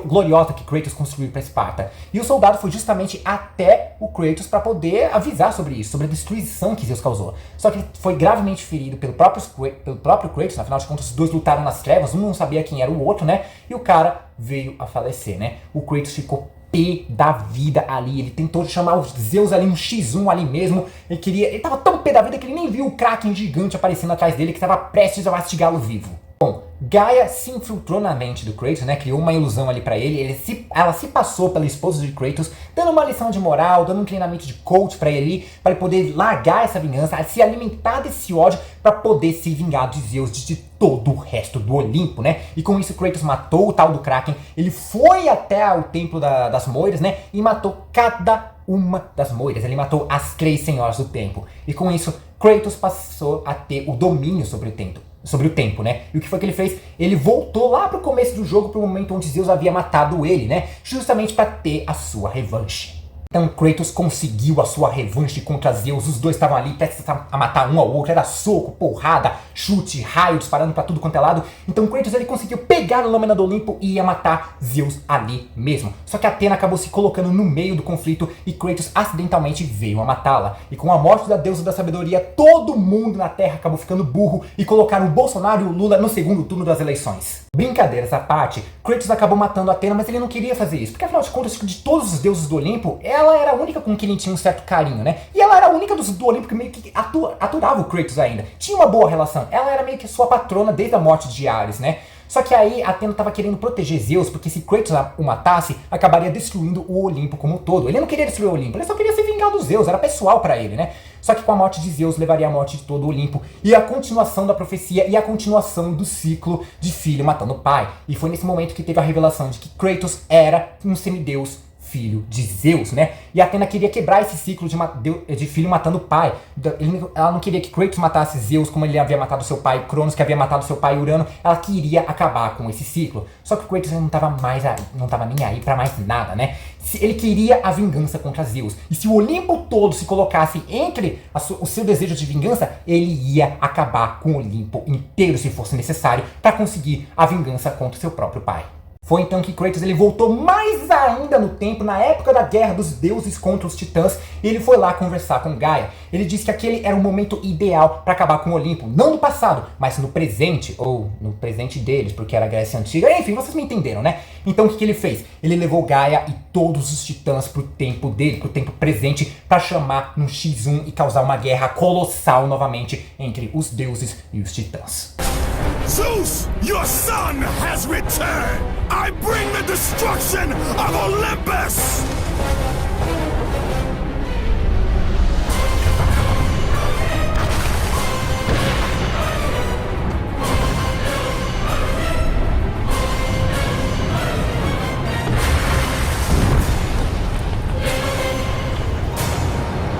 Speaker 1: gloriosa que Kratos construiu para Esparta. E o soldado foi justamente até o Kratos para poder avisar sobre isso, sobre a destruição que Zeus causou. Só que ele foi gravemente ferido pelo próprio Kratos, afinal de contas os dois lutaram nas trevas, um não sabia quem era o outro, né? E o cara veio a falecer, né? O Kratos ficou pé da vida ali, ele tentou chamar os Zeus ali, um X1 ali mesmo, ele tava tão pé da vida que ele nem viu o Kraken gigante aparecendo atrás dele, que tava prestes a mastigá-lo vivo. Bom, Gaia se infiltrou na mente do Kratos, né, criou uma ilusão ali pra ele, ela se passou pela esposa de Kratos, dando uma lição de moral, dando um treinamento de coach pra ele poder largar essa vingança, se alimentar desse ódio pra poder se vingar de Zeus, de todo o resto do Olimpo, né? E com isso Kratos matou o tal do Kraken, ele foi até o templo das Moiras, né, e matou cada uma das Moiras, ele matou as 3 senhoras do tempo. E com isso Kratos passou a ter o domínio sobre o tempo, né? E o que foi que ele fez? Ele voltou lá pro começo do jogo, pro momento onde Zeus havia matado ele, né? Justamente para ter a sua revanche. Então Kratos conseguiu a sua revanche contra Zeus, os dois estavam ali prestes a matar um ao outro, era soco, porrada, chute, raio disparando pra tudo quanto é lado. Então Kratos ele conseguiu pegar a lâmina do Olimpo e ia matar Zeus ali mesmo. Só que Atena acabou se colocando no meio do conflito e Kratos acidentalmente veio a matá-la. E com a morte da deusa da sabedoria, todo mundo na Terra acabou ficando burro e colocaram o Bolsonaro e o Lula no segundo turno das eleições. Brincadeiras à parte, Kratos acabou matando Atena, mas ele não queria fazer isso, porque afinal de contas, de todos os deuses do Olimpo, ela era a única com quem ele tinha um certo carinho, né? E ela era a única do Olimpo que meio que aturava o Kratos ainda. Tinha uma boa relação, ela era meio que sua patrona desde a morte de Ares, né? Só que aí Atena estava querendo proteger Zeus, porque se Kratos o matasse, acabaria destruindo o Olimpo como um todo. Ele não queria destruir o Olimpo, ele só queria se vingar dos Zeus, era pessoal para ele, né? Só que com a morte de Zeus levaria a morte de todo o Olimpo e a continuação da profecia e a continuação do ciclo de filho matando pai. E foi nesse momento que teve a revelação de que Kratos era um semideus filho de Zeus, né? E Atena queria quebrar esse ciclo de filho matando pai. Ela não queria que Kratos matasse Zeus como ele havia matado seu pai Cronos, que havia matado seu pai Urano. Ela queria acabar com esse ciclo. Só que Kratos não estava nem aí pra mais nada, né? Ele queria a vingança contra Zeus. E se o Olimpo todo se colocasse entre o seu desejo de vingança, ele ia acabar com o Olimpo inteiro, se fosse necessário, para conseguir a vingança contra seu próprio pai. Foi então que Kratos ele voltou mais ainda no tempo, na época da guerra dos deuses contra os titãs, e ele foi lá conversar com Gaia. Ele disse que aquele era o momento ideal para acabar com o Olimpo, não no passado, mas no presente, ou no presente deles, porque era a Grécia Antiga. Enfim, vocês me entenderam, né? Então o que ele fez? Ele levou Gaia e todos os titãs pro tempo dele, pro tempo presente, para chamar um X1 e causar uma guerra colossal novamente entre os deuses e os titãs.
Speaker 2: Zeus, your son has returned! I bring the destruction of Olympus!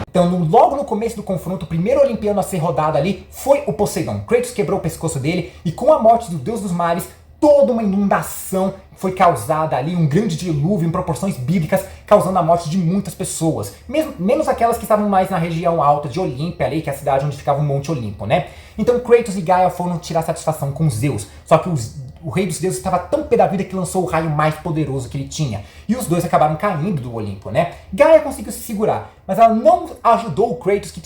Speaker 1: Então, logo no começo do confronto, o primeiro olimpiano a ser rodado ali foi o Poseidon. Kratos quebrou o pescoço dele e com a morte do deus dos mares, toda uma inundação foi causada ali, um grande dilúvio em proporções bíblicas, causando a morte de muitas pessoas. Menos aquelas que estavam mais na região alta de Olímpia ali, que é a cidade onde ficava o Monte Olimpo, né? Então Kratos e Gaia foram tirar satisfação com Zeus. Só que o rei dos deuses estava tão pé da vida que lançou o raio mais poderoso que ele tinha. E os dois acabaram caindo do Olimpo, né? Gaia conseguiu se segurar, mas ela não ajudou o Kratos que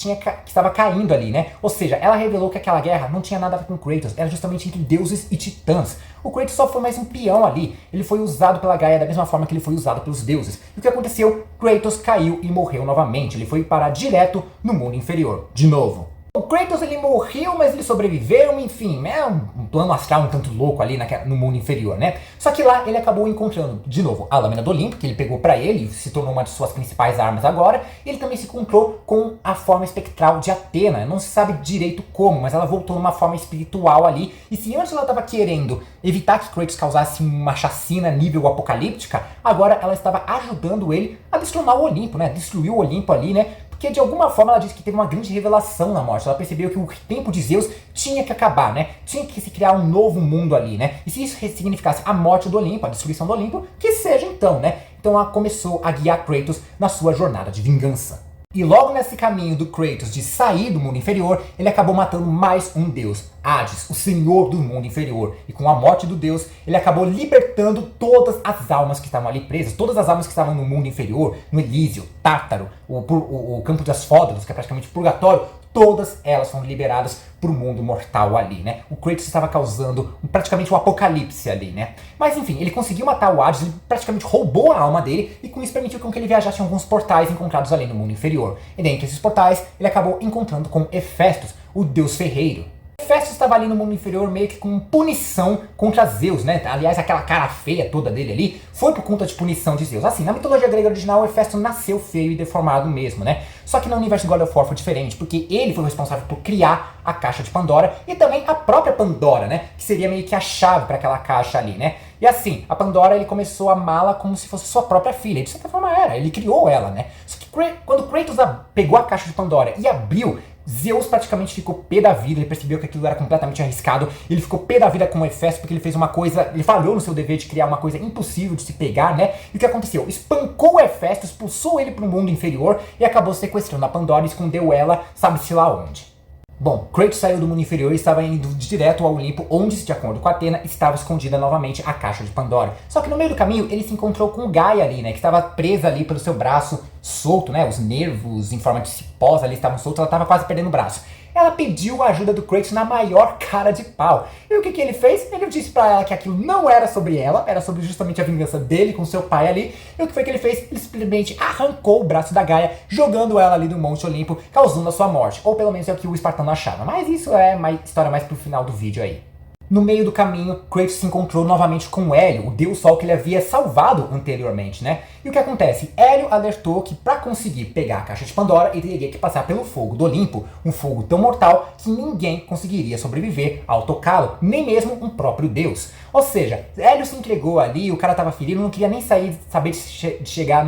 Speaker 1: estava caindo ali, né? Ou seja, ela revelou que aquela guerra não tinha nada a ver com Kratos, era justamente entre deuses e titãs. O Kratos só foi mais um peão ali, ele foi usado pela Gaia da mesma forma que ele foi usado pelos deuses. E o que aconteceu? Kratos caiu e morreu novamente, ele foi parar direto no mundo inferior, de novo. O Kratos ele morreu, mas ele sobreviveu, enfim, é um plano astral um tanto louco ali no mundo inferior, né? Só que lá ele acabou encontrando, de novo, a lâmina do Olimpo, que ele pegou pra ele e se tornou uma de suas principais armas agora. E ele também se encontrou com a forma espectral de Atena, não se sabe direito como, mas ela voltou numa forma espiritual ali. E se antes ela estava querendo evitar que Kratos causasse uma chacina nível apocalíptica, agora ela estava ajudando ele a destronar o Olimpo, né? Destruir o Olimpo ali, né? Porque de alguma forma ela disse que teve uma grande revelação na morte. Ela percebeu que o tempo de Zeus tinha que acabar, né? Tinha que se criar um novo mundo ali, né? E se isso significasse a morte do Olimpo, a destruição do Olimpo, que seja então, né? Então ela começou a guiar Kratos na sua jornada de vingança. E logo nesse caminho do Kratos de sair do mundo inferior, ele acabou matando mais um deus, Hades, o senhor do mundo inferior. E com a morte do deus, ele acabou libertando todas as almas que estavam ali presas, todas as almas que estavam no mundo inferior, no Elísio, Tártaro, o campo das Fódalos, que é praticamente purgatório. Todas elas foram liberadas para o mundo mortal ali, né? O Kratos estava causando praticamente um apocalipse ali, né? Mas enfim, ele conseguiu matar o Hades, ele praticamente roubou a alma dele e com isso permitiu com que ele viajasse em alguns portais encontrados ali no mundo inferior. E dentre esses portais, ele acabou encontrando com Hefestos, o deus ferreiro. Hefestos estava ali no mundo inferior meio que com punição contra Zeus, né? Aliás, aquela cara feia toda dele ali foi por conta de punição de Zeus. Assim, na mitologia grega original, Hefestos nasceu feio e deformado mesmo, né? Só que no universo de God of War foi diferente, porque ele foi responsável por criar a caixa de Pandora e também a própria Pandora, né? Que seria meio que a chave para aquela caixa ali, né? E assim, a Pandora ele começou a amá-la como se fosse sua própria filha. E de certa forma era, ele criou ela, né? Só que quando Kratos pegou a caixa de Pandora e abriu, Zeus praticamente ficou pé da vida, ele percebeu que aquilo era completamente arriscado, ele ficou pé da vida com o Hefestos porque ele fez uma coisa, ele falhou no seu dever de criar uma coisa impossível de se pegar, né? E o que aconteceu? Espancou o Hefestos, expulsou ele para o mundo inferior e acabou sequestrando a Pandora e escondeu ela, sabe-se lá onde. Bom, Kratos saiu do mundo inferior e estava indo direto ao Olimpo, onde, de acordo com Atena, estava escondida novamente a caixa de Pandora. Só que no meio do caminho, ele se encontrou com Gaia ali, né, que estava presa ali pelo seu braço solto, né, os nervos em forma de cipós ali estavam soltos, ela estava quase perdendo o braço. Ela pediu a ajuda do Kratos na maior cara de pau. E o que ele fez? Ele disse pra ela que aquilo não era sobre ela, era sobre justamente a vingança dele com seu pai ali. E o que foi que ele fez? Ele simplesmente arrancou o braço da Gaia, jogando ela ali do Monte Olimpo, causando a sua morte. Ou pelo menos é o que o espartano achava. Mas isso é uma história mais pro final do vídeo aí. No meio do caminho, Kratos se encontrou novamente com Hélio, o deus Sol que ele havia salvado anteriormente, né? E o que acontece? Hélio alertou que para conseguir pegar a caixa de Pandora, ele teria que passar pelo fogo do Olimpo, um fogo tão mortal que ninguém conseguiria sobreviver ao tocá-lo, nem mesmo um próprio deus. Ou seja, Hélio se entregou ali, o cara tava ferido, não queria nem saber de chegar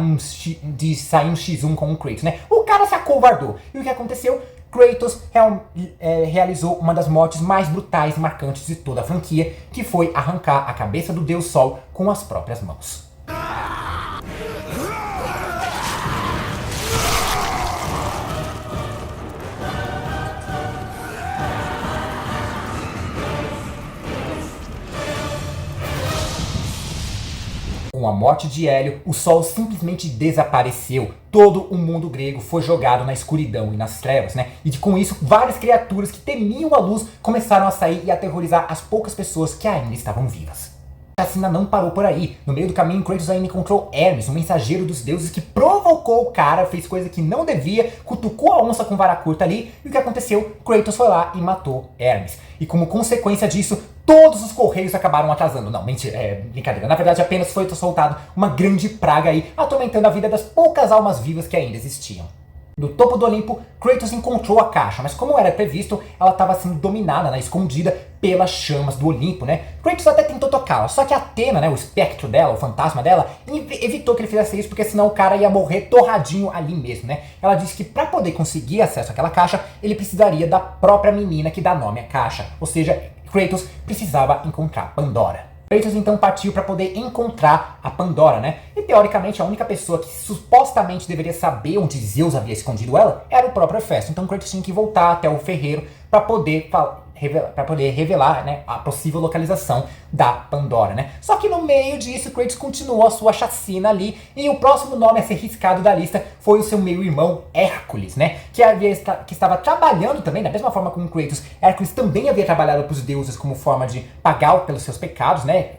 Speaker 1: de sair um X1 com o Kratos, né? O cara se acovardou. E o que aconteceu? Kratos realizou uma das mortes mais brutais e marcantes de toda a franquia, que foi arrancar a cabeça do Deus Sol com as próprias mãos. Com a morte de Hélio, o Sol simplesmente desapareceu. Todo o mundo grego foi jogado na escuridão e nas trevas, né? E com isso, várias criaturas que temiam a luz começaram a sair e aterrorizar as poucas pessoas que ainda estavam vivas. A chacina não parou por aí. No meio do caminho, Kratos ainda encontrou Hermes, um mensageiro dos deuses que provocou o cara, fez coisa que não devia, cutucou a onça com vara curta ali, e o que aconteceu? Kratos foi lá e matou Hermes. E como consequência disso, todos os correios acabaram atrasando. Não, mentira, é brincadeira. Na verdade, apenas foi soltado uma grande praga aí, atormentando a vida das poucas almas vivas que ainda existiam. No topo do Olimpo, Kratos encontrou a caixa, mas como era previsto, ela estava sendo dominada, né, escondida pelas chamas do Olimpo, né? Kratos até tentou tocá-la, só que Atena, né, o espectro dela, o fantasma dela, evitou que ele fizesse isso, porque senão o cara ia morrer torradinho ali mesmo, né? Ela disse que para poder conseguir acesso àquela caixa, ele precisaria da própria menina que dá nome à caixa, ou seja, Kratos precisava encontrar Pandora. Kratos então partiu para poder encontrar a Pandora, né? E teoricamente a única pessoa que supostamente deveria saber onde Zeus havia escondido ela era o próprio Hefesto. Então Kratos tinha que voltar até o ferreiro para poder revelar, né, a possível localização da Pandora, né? Só que no meio disso, Kratos continuou a sua chacina ali, e o próximo nome a ser riscado da lista foi o seu meio-irmão Hércules, né? Que estava trabalhando também, da mesma forma como Kratos, Hércules também havia trabalhado para os deuses como forma de pagar pelos seus pecados, né?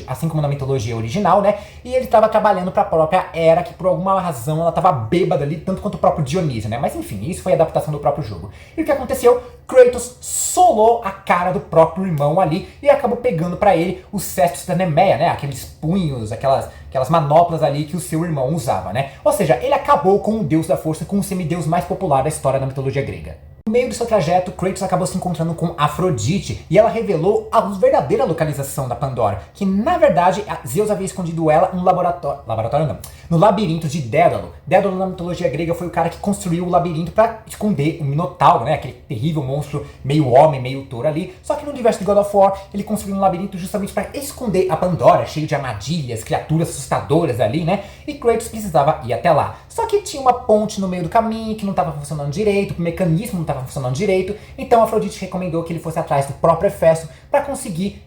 Speaker 1: Assim como na mitologia original, né? E ele estava trabalhando para a própria Hera, que por alguma razão ela estava bêbada ali, tanto quanto o próprio Dionísio, né? Mas enfim, isso foi a adaptação do próprio jogo. E o que aconteceu? Kratos solou a cara do próprio irmão ali e acabou pegando pra ele os cestos da Nemeia, né? Aqueles punhos, aquelas manoplas ali que o seu irmão usava, né? Ou seja, ele acabou com o deus da força, com o semideus mais popular da história da mitologia grega. No meio do seu trajeto, Kratos acabou se encontrando com Afrodite e ela revelou a verdadeira localização da Pandora, que na verdade Zeus havia escondido ela num laboratório não, no labirinto de Dédalo. Dédalo na mitologia grega foi o cara que construiu o labirinto para esconder o Minotauro, né? Aquele terrível monstro meio homem, meio touro ali. Só que no universo de God of War, ele construiu um labirinto justamente para esconder a Pandora, cheio de armadilhas, criaturas assustadoras ali, né? E Kratos precisava ir até lá. Só que tinha uma ponte no meio do caminho que não estava funcionando direito, o mecanismo não estava funcionando direito, então Afrodite recomendou que ele fosse atrás do próprio Hefesto para conseguir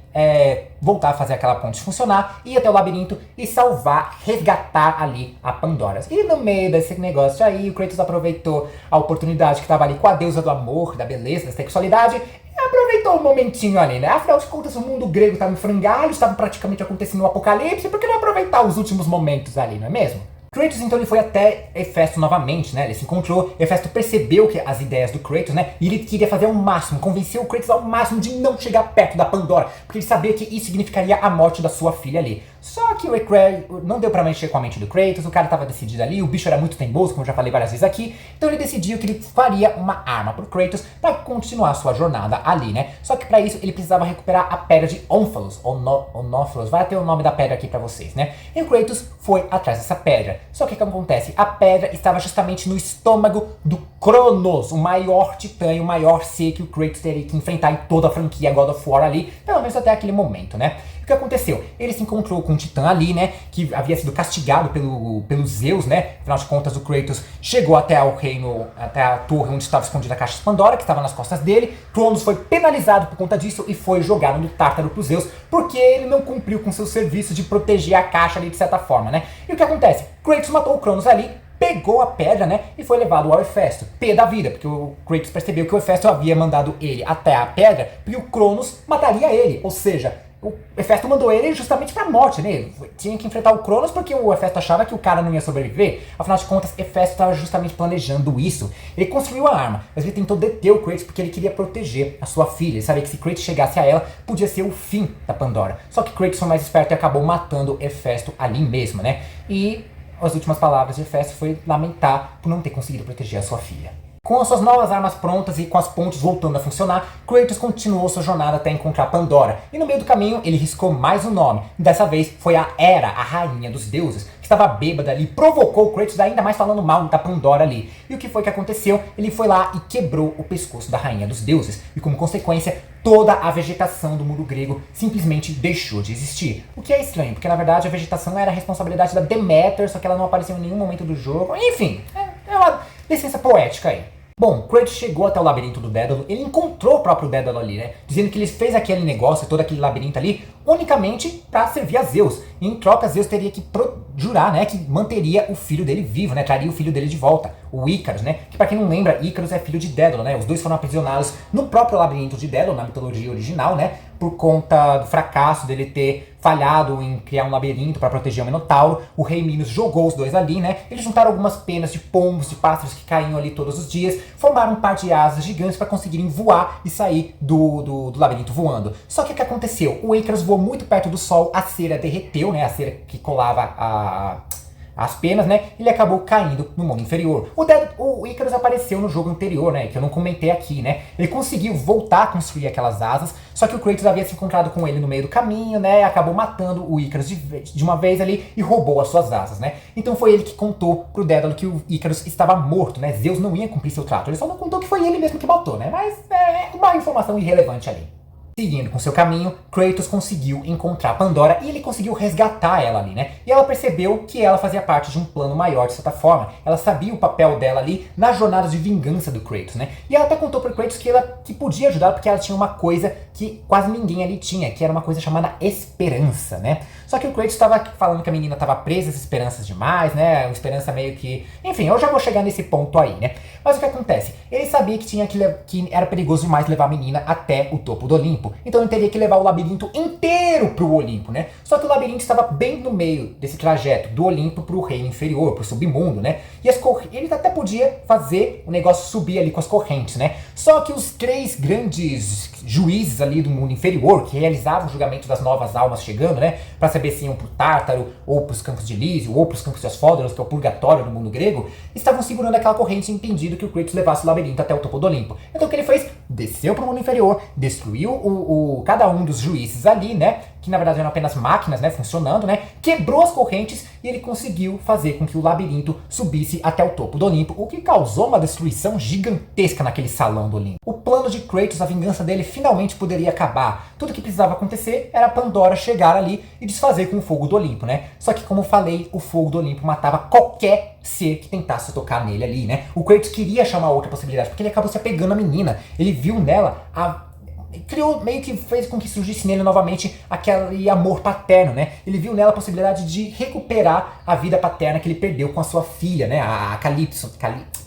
Speaker 1: voltar a fazer aquela ponte funcionar, ir até o labirinto e salvar, resgatar ali a Pandora. E no meio desse negócio aí, o Kratos aproveitou a oportunidade que estava ali com a deusa do amor, da beleza, da sexualidade, e aproveitou um momentinho ali, né? Afinal de contas, o mundo grego estava em frangalhos, estava praticamente acontecendo um apocalipse, por que não aproveitar os últimos momentos ali, não é mesmo? Kratos então ele foi até Hefesto novamente, né? Ele se encontrou, Hefesto percebeu que as ideias do Kratos, né? E ele queria fazer ao máximo, convenceu o Kratos ao máximo de não chegar perto da Pandora, porque ele sabia que isso significaria a morte da sua filha ali. Só que não deu pra mexer com a mente do Kratos, o cara tava decidido ali, o bicho era muito teimoso, como eu já falei várias vezes aqui, então ele decidiu que ele faria uma arma pro Kratos pra continuar sua jornada ali, né? Só que pra isso ele precisava recuperar a pedra de Ónfalos, Onófilos, vai ter o nome da pedra aqui pra vocês, né? E o Kratos foi atrás dessa pedra. Só que o que acontece? A pedra estava justamente no estômago do Cronos, o maior titã e o maior ser que o Kratos teria que enfrentar em toda a franquia God of War ali, pelo menos até aquele momento, né? O que aconteceu? Ele se encontrou com um titã ali, né, que havia sido castigado pelo Zeus, né? Afinal de contas, o Kratos chegou até o reino, até a torre onde estava escondida a caixa de Pandora, que estava nas costas dele. Cronos foi penalizado por conta disso e foi jogado no Tártaro pro Zeus, porque ele não cumpriu com seu serviço de proteger a caixa ali de certa forma, né? E o que acontece? Kratos matou o Cronos ali, pegou a pedra, né, e foi levado ao Hefesto, pé da vida, porque o Kratos percebeu que o Hefesto havia mandado ele até a pedra, porque o Cronos mataria ele, ou seja, o Hefesto mandou ele justamente pra morte, né? Ele tinha que enfrentar o Cronos porque o Hefesto achava que o cara não ia sobreviver. Afinal de contas, Hefesto estava justamente planejando isso. Ele construiu a arma, mas ele tentou deter o Kratos porque ele queria proteger a sua filha. Ele sabia que se Kratos chegasse a ela, podia ser o fim da Pandora. Só que Kratos foi mais esperto e acabou matando Hefesto ali mesmo, né? E as últimas palavras de Hefesto foi lamentar por não ter conseguido proteger a sua filha. Com as suas novas armas prontas e com as pontes voltando a funcionar, Kratos continuou sua jornada até encontrar Pandora. E no meio do caminho, ele riscou mais um nome. Dessa vez foi a Hera, a rainha dos deuses, que estava bêbada ali, provocou o Kratos ainda mais falando mal da Pandora ali. E o que foi que aconteceu? Ele foi lá e quebrou o pescoço da rainha dos deuses. E como consequência, toda a vegetação do mundo grego simplesmente deixou de existir. O que é estranho, porque na verdade a vegetação era a responsabilidade da Deméter, só que ela não apareceu em nenhum momento do jogo. Enfim, é uma licença poética aí. Bom, Kratos chegou até o labirinto do Dédalo, ele encontrou o próprio Dédalo ali, né? Dizendo que ele fez aquele negócio, todo aquele labirinto ali, unicamente para servir a Zeus. E em troca, Zeus teria que jurar, né, que manteria o filho dele vivo, né? Traria o filho dele de volta, o Ícaros, né? Que pra quem não lembra, Ícaros é filho de Dédalo, né? Os dois foram aprisionados no próprio labirinto de Dédalo, na mitologia original, né? Por conta do fracasso dele ter falhado em criar um labirinto para proteger o Minotauro. O rei Minos jogou os dois ali, né? Eles juntaram algumas penas de pombos, de pássaros que caíam ali todos os dias, formaram um par de asas gigantes para conseguirem voar e sair do labirinto voando. Só que o que aconteceu? O Ícaros voou muito perto do sol, a cera derreteu, né? A cera que colava as penas, né? Ele acabou caindo no mundo inferior. O Ícaros apareceu no jogo anterior, né? Que eu não comentei aqui, né? Ele conseguiu voltar a construir aquelas asas, só que o Kratos havia se encontrado com ele no meio do caminho, né? Acabou matando o Ícaros de uma vez ali e roubou as suas asas, né? Então foi ele que contou pro Dédalo que o Ícaros estava morto, né? Zeus não ia cumprir seu trato. Ele só não contou que foi ele mesmo que matou, né? Mas é uma informação irrelevante ali. Seguindo com seu caminho, Kratos conseguiu encontrar Pandora e ele conseguiu resgatar ela ali, né? E ela percebeu que ela fazia parte de um plano maior, de certa forma. Ela sabia o papel dela ali na jornada de vingança do Kratos, né? E ela até contou pro Kratos que podia ajudar porque ela tinha uma coisa que quase ninguém ali tinha, que era uma coisa chamada esperança, né? Só que o Kratos estava falando que a menina estava presa às esperanças demais, né? Uma esperança meio que... Enfim, eu já vou chegar nesse ponto aí, né? Mas o que acontece? Ele sabia que era perigoso demais levar a menina até o topo do Olimpo. Então ele teria que levar o labirinto inteiro pro Olimpo, né? Só que o labirinto estava bem no meio desse trajeto, do Olimpo pro reino inferior, pro submundo, né? E ele até podia fazer o negócio subir ali com as correntes, né? Só que os três grandes juízes ali do mundo inferior, que realizavam o julgamento das novas almas chegando, né? Pra saber se iam pro Tártaro, ou pros campos de Lísio, ou pros campos de Asfódoros, que é o purgatório do mundo grego, estavam segurando aquela corrente e impedindo que o Kratos levasse o labirinto até o topo do Olimpo. Então o que ele fez? desceu pro mundo inferior, destruiu cada um dos juízes ali, né? Que na verdade eram apenas máquinas, né? Funcionando, né? Quebrou as correntes e ele conseguiu fazer com que o labirinto subisse até o topo do Olimpo, o que causou uma destruição gigantesca naquele salão do Olimpo. O plano de Kratos, a vingança dele, finalmente poderia acabar. Tudo que precisava acontecer era Pandora chegar ali e desfazer com o fogo do Olimpo, né? Só que, como eu falei, o fogo do Olimpo matava qualquer ser que tentasse tocar nele ali, né? O Kratos queria chamar outra possibilidade, porque ele acabou se apegando à menina. Ele viu nela criou, meio que fez com que surgisse nele novamente aquele amor paterno, né? Ele viu nela a possibilidade de recuperar a vida paterna que ele perdeu com a sua filha, né? A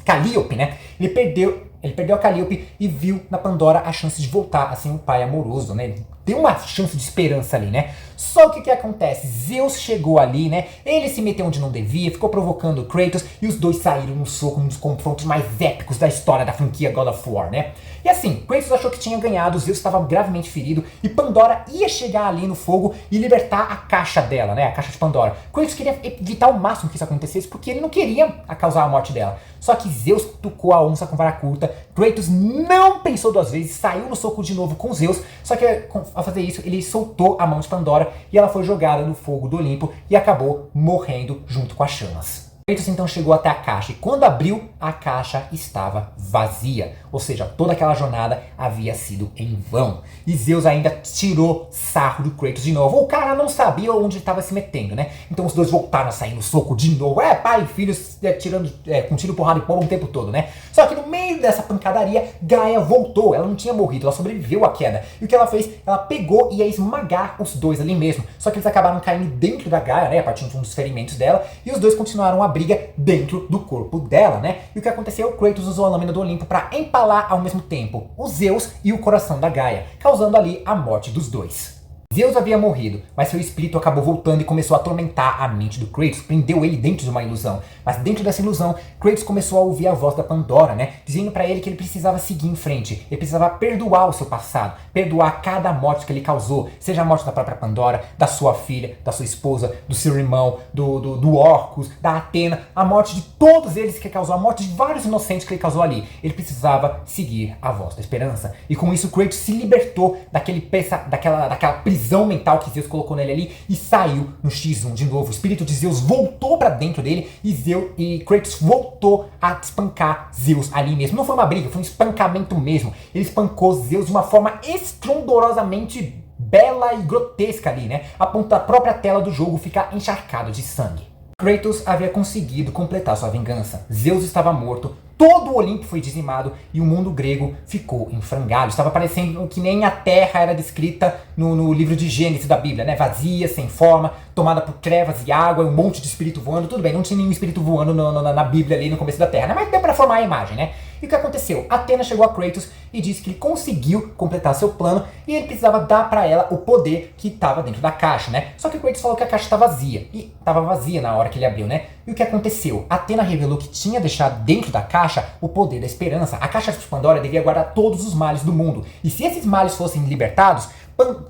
Speaker 1: Calliope, né? Ele perdeu a Calliope e viu na Pandora a chance de voltar a ser um pai amoroso, né? Deu uma chance de esperança ali, né? Só que o que acontece? Zeus chegou ali, né? Ele se meteu onde não devia, ficou provocando o Kratos e os dois saíram no soco, um dos confrontos mais épicos da história da franquia God of War, né? E assim, Kratos achou que tinha ganhado, Zeus estava gravemente ferido e Pandora ia chegar ali no fogo e libertar a caixa dela, né? A caixa de Pandora. Kratos queria evitar ao máximo que isso acontecesse porque ele não queria causar a morte dela. Só que Zeus tocou a onça com vara curta, Kratos não pensou duas vezes, saiu no soco de novo com Zeus, só que ao fazer isso ele soltou a mão de Pandora e ela foi jogada no fogo do Olimpo e acabou morrendo junto com as chamas. Kratos então chegou até a caixa e quando abriu, a caixa estava vazia. Ou seja, toda aquela jornada havia sido em vão. E Zeus ainda tirou sarro do Kratos de novo. O cara não sabia onde estava se metendo, né? Então os dois voltaram a sair no soco de novo. Pai e filho tirando com tiro, porrada e pomba o tempo todo, né? Só que no meio dessa pancadaria, Gaia voltou. Ela não tinha morrido, ela sobreviveu à queda. E o que ela fez? Ela pegou e ia esmagar os dois ali mesmo. Só que eles acabaram caindo dentro da Gaia, né? A partir de um dos ferimentos dela. E os dois continuaram a briga dentro do corpo dela, né? E o que aconteceu? Kratos usou a lâmina do Olimpo para empalar ao mesmo tempo o Zeus e o coração da Gaia, causando ali a morte dos dois. Zeus havia morrido, mas seu espírito acabou voltando e começou a atormentar a mente do Kratos, prendeu ele dentro de uma ilusão. Mas dentro dessa ilusão, Kratos começou a ouvir a voz da Pandora, né? Dizendo pra ele que ele precisava seguir em frente, ele precisava perdoar o seu passado, perdoar cada morte que ele causou, seja a morte da própria Pandora, da sua filha, da sua esposa, do seu irmão, do Orcus, da Atena, a morte de todos eles que ele causou, a morte de vários inocentes que ele causou ali. Ele precisava seguir a voz da esperança. E com isso, Kratos se libertou daquela prisão mental que Zeus colocou nele ali e saiu no X1 de novo. O espírito de Zeus voltou pra dentro dele e Kratos voltou a espancar Zeus ali mesmo. Não foi uma briga, foi um espancamento mesmo. Ele espancou Zeus de uma forma estrondorosamente bela e grotesca ali, né? A ponto da própria tela do jogo ficar encharcada de sangue. Kratos havia conseguido completar sua vingança. Zeus estava morto, todo o Olimpo foi dizimado e o mundo grego ficou em frangalhos. Estava parecendo que nem a Terra era descrita no livro de Gênesis da Bíblia, né? Vazia, sem forma, tomada por trevas e água, um monte de espírito voando. Tudo bem, não tinha nenhum espírito voando na Bíblia ali no começo da Terra, né? Mas deu para formar a imagem, né? E o que aconteceu? Atena chegou a Kratos e disse que ele conseguiu completar seu plano e ele precisava dar para ela o poder que estava dentro da caixa, né? Só que Kratos falou que a caixa estava vazia. E estava vazia na hora que ele abriu, né? E o que aconteceu? Atena revelou que tinha deixado dentro da caixa o poder da esperança. A caixa de Pandora devia guardar todos os males do mundo. E se esses males fossem libertados,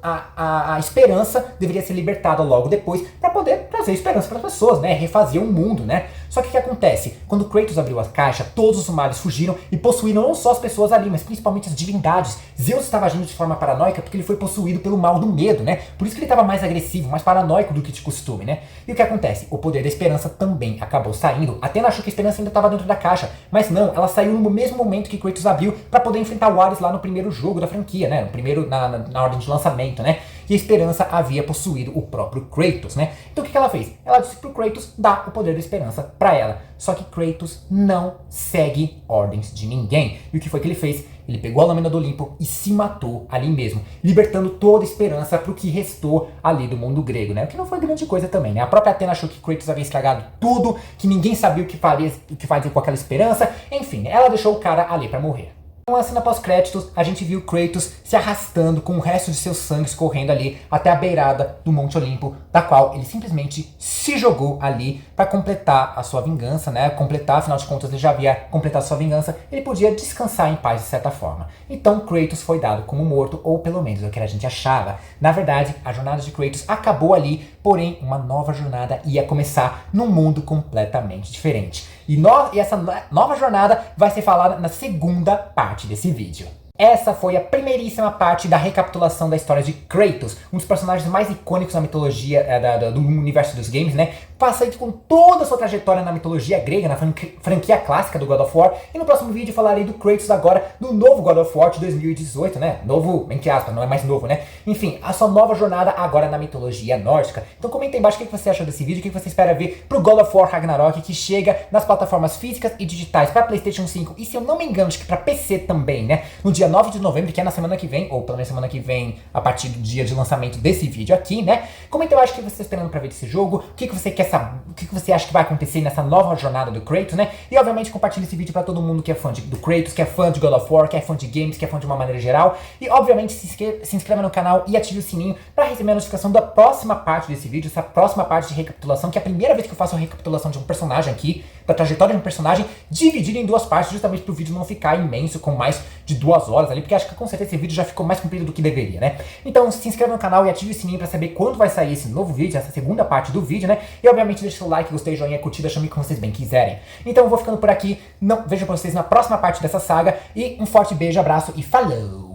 Speaker 1: a esperança deveria ser libertada logo depois para poder trazer esperança para as pessoas, né? Refazer o mundo, né? Só que o que acontece? Quando Kratos abriu a caixa, todos os males fugiram e possuíram não só as pessoas ali, mas principalmente as divindades. Zeus estava agindo de forma paranoica porque ele foi possuído pelo mal do medo, né? Por isso que ele estava mais agressivo, mais paranoico do que de costume, né? E o que acontece? O poder da esperança também acabou saindo. Atena achou que a esperança ainda estava dentro da caixa, mas não, ela saiu no mesmo momento que Kratos abriu para poder enfrentar o Ares lá no primeiro jogo da franquia, né? No primeiro, na ordem de lançamento, né? E a esperança havia possuído o próprio Kratos, né? Então o que ela fez? Ela disse pro Kratos dar o poder da esperança para ela. Só que Kratos não segue ordens de ninguém. E o que foi que ele fez? Ele pegou a lâmina do Olimpo e se matou ali mesmo, libertando toda a esperança pro que restou ali do mundo grego, né? O que não foi grande coisa também, né? A própria Atena achou que Kratos havia estragado tudo, que ninguém sabia o que fazer com aquela esperança. Enfim, ela deixou o cara ali para morrer. Uma cena pós-créditos, a gente viu Kratos se arrastando com o resto de seu sangue escorrendo ali até a beirada do Monte Olimpo, da qual ele simplesmente se jogou ali para completar a sua vingança, né? Completar, afinal de contas, ele já havia completado a sua vingança, ele podia descansar em paz de certa forma. Então Kratos foi dado como morto, ou pelo menos é o que a gente achava. Na verdade, a jornada de Kratos acabou ali, porém uma nova jornada ia começar num mundo completamente diferente. E essa nova jornada vai ser falada na segunda parte desse vídeo. Essa foi a primeiríssima parte da recapitulação da história de Kratos, um dos personagens mais icônicos na mitologia do universo dos games, né? Passa aí com toda a sua trajetória na mitologia grega, na franquia clássica do God of War. E no próximo vídeo falarei do Kratos agora, do novo God of War de 2018, né? Novo, entre aspas, não é mais novo, né? Enfim, a sua nova jornada agora na mitologia nórdica. Então comenta aí embaixo o que você achou desse vídeo, o que você espera ver pro God of War Ragnarok, que chega nas plataformas físicas e digitais para PlayStation 5 e, se eu não me engano, acho que para PC também, né? No dia 9 de novembro, que é na semana que vem, ou pelo menos semana que vem, a partir do dia de lançamento desse vídeo aqui, né? Comenta embaixo o que você está esperando para ver desse jogo, o que você quer saber, o que você acha que vai acontecer nessa nova jornada do Kratos, né? E obviamente compartilhe esse vídeo para todo mundo que é fã do Kratos, que é fã de God of War, que é fã de games, que é fã de uma maneira geral. E obviamente se inscreva no canal e ative o sininho para receber a notificação da próxima parte desse vídeo, essa próxima parte de recapitulação, que é a primeira vez que eu faço a recapitulação de um personagem aqui, da trajetória de um personagem, dividido em duas partes, justamente para o vídeo não ficar imenso, com mais de 2 horas ali, porque acho que com certeza esse vídeo já ficou mais comprido do que deveria, né? Então se inscreva no canal e ative o sininho para saber quando vai sair esse novo vídeo, essa segunda parte do vídeo, né? E obviamente deixa seu like, gostei, joinha, curtida, chame como vocês bem quiserem. Então eu vou ficando por aqui, vejo pra vocês na próxima parte dessa saga, e um forte beijo, abraço e falou!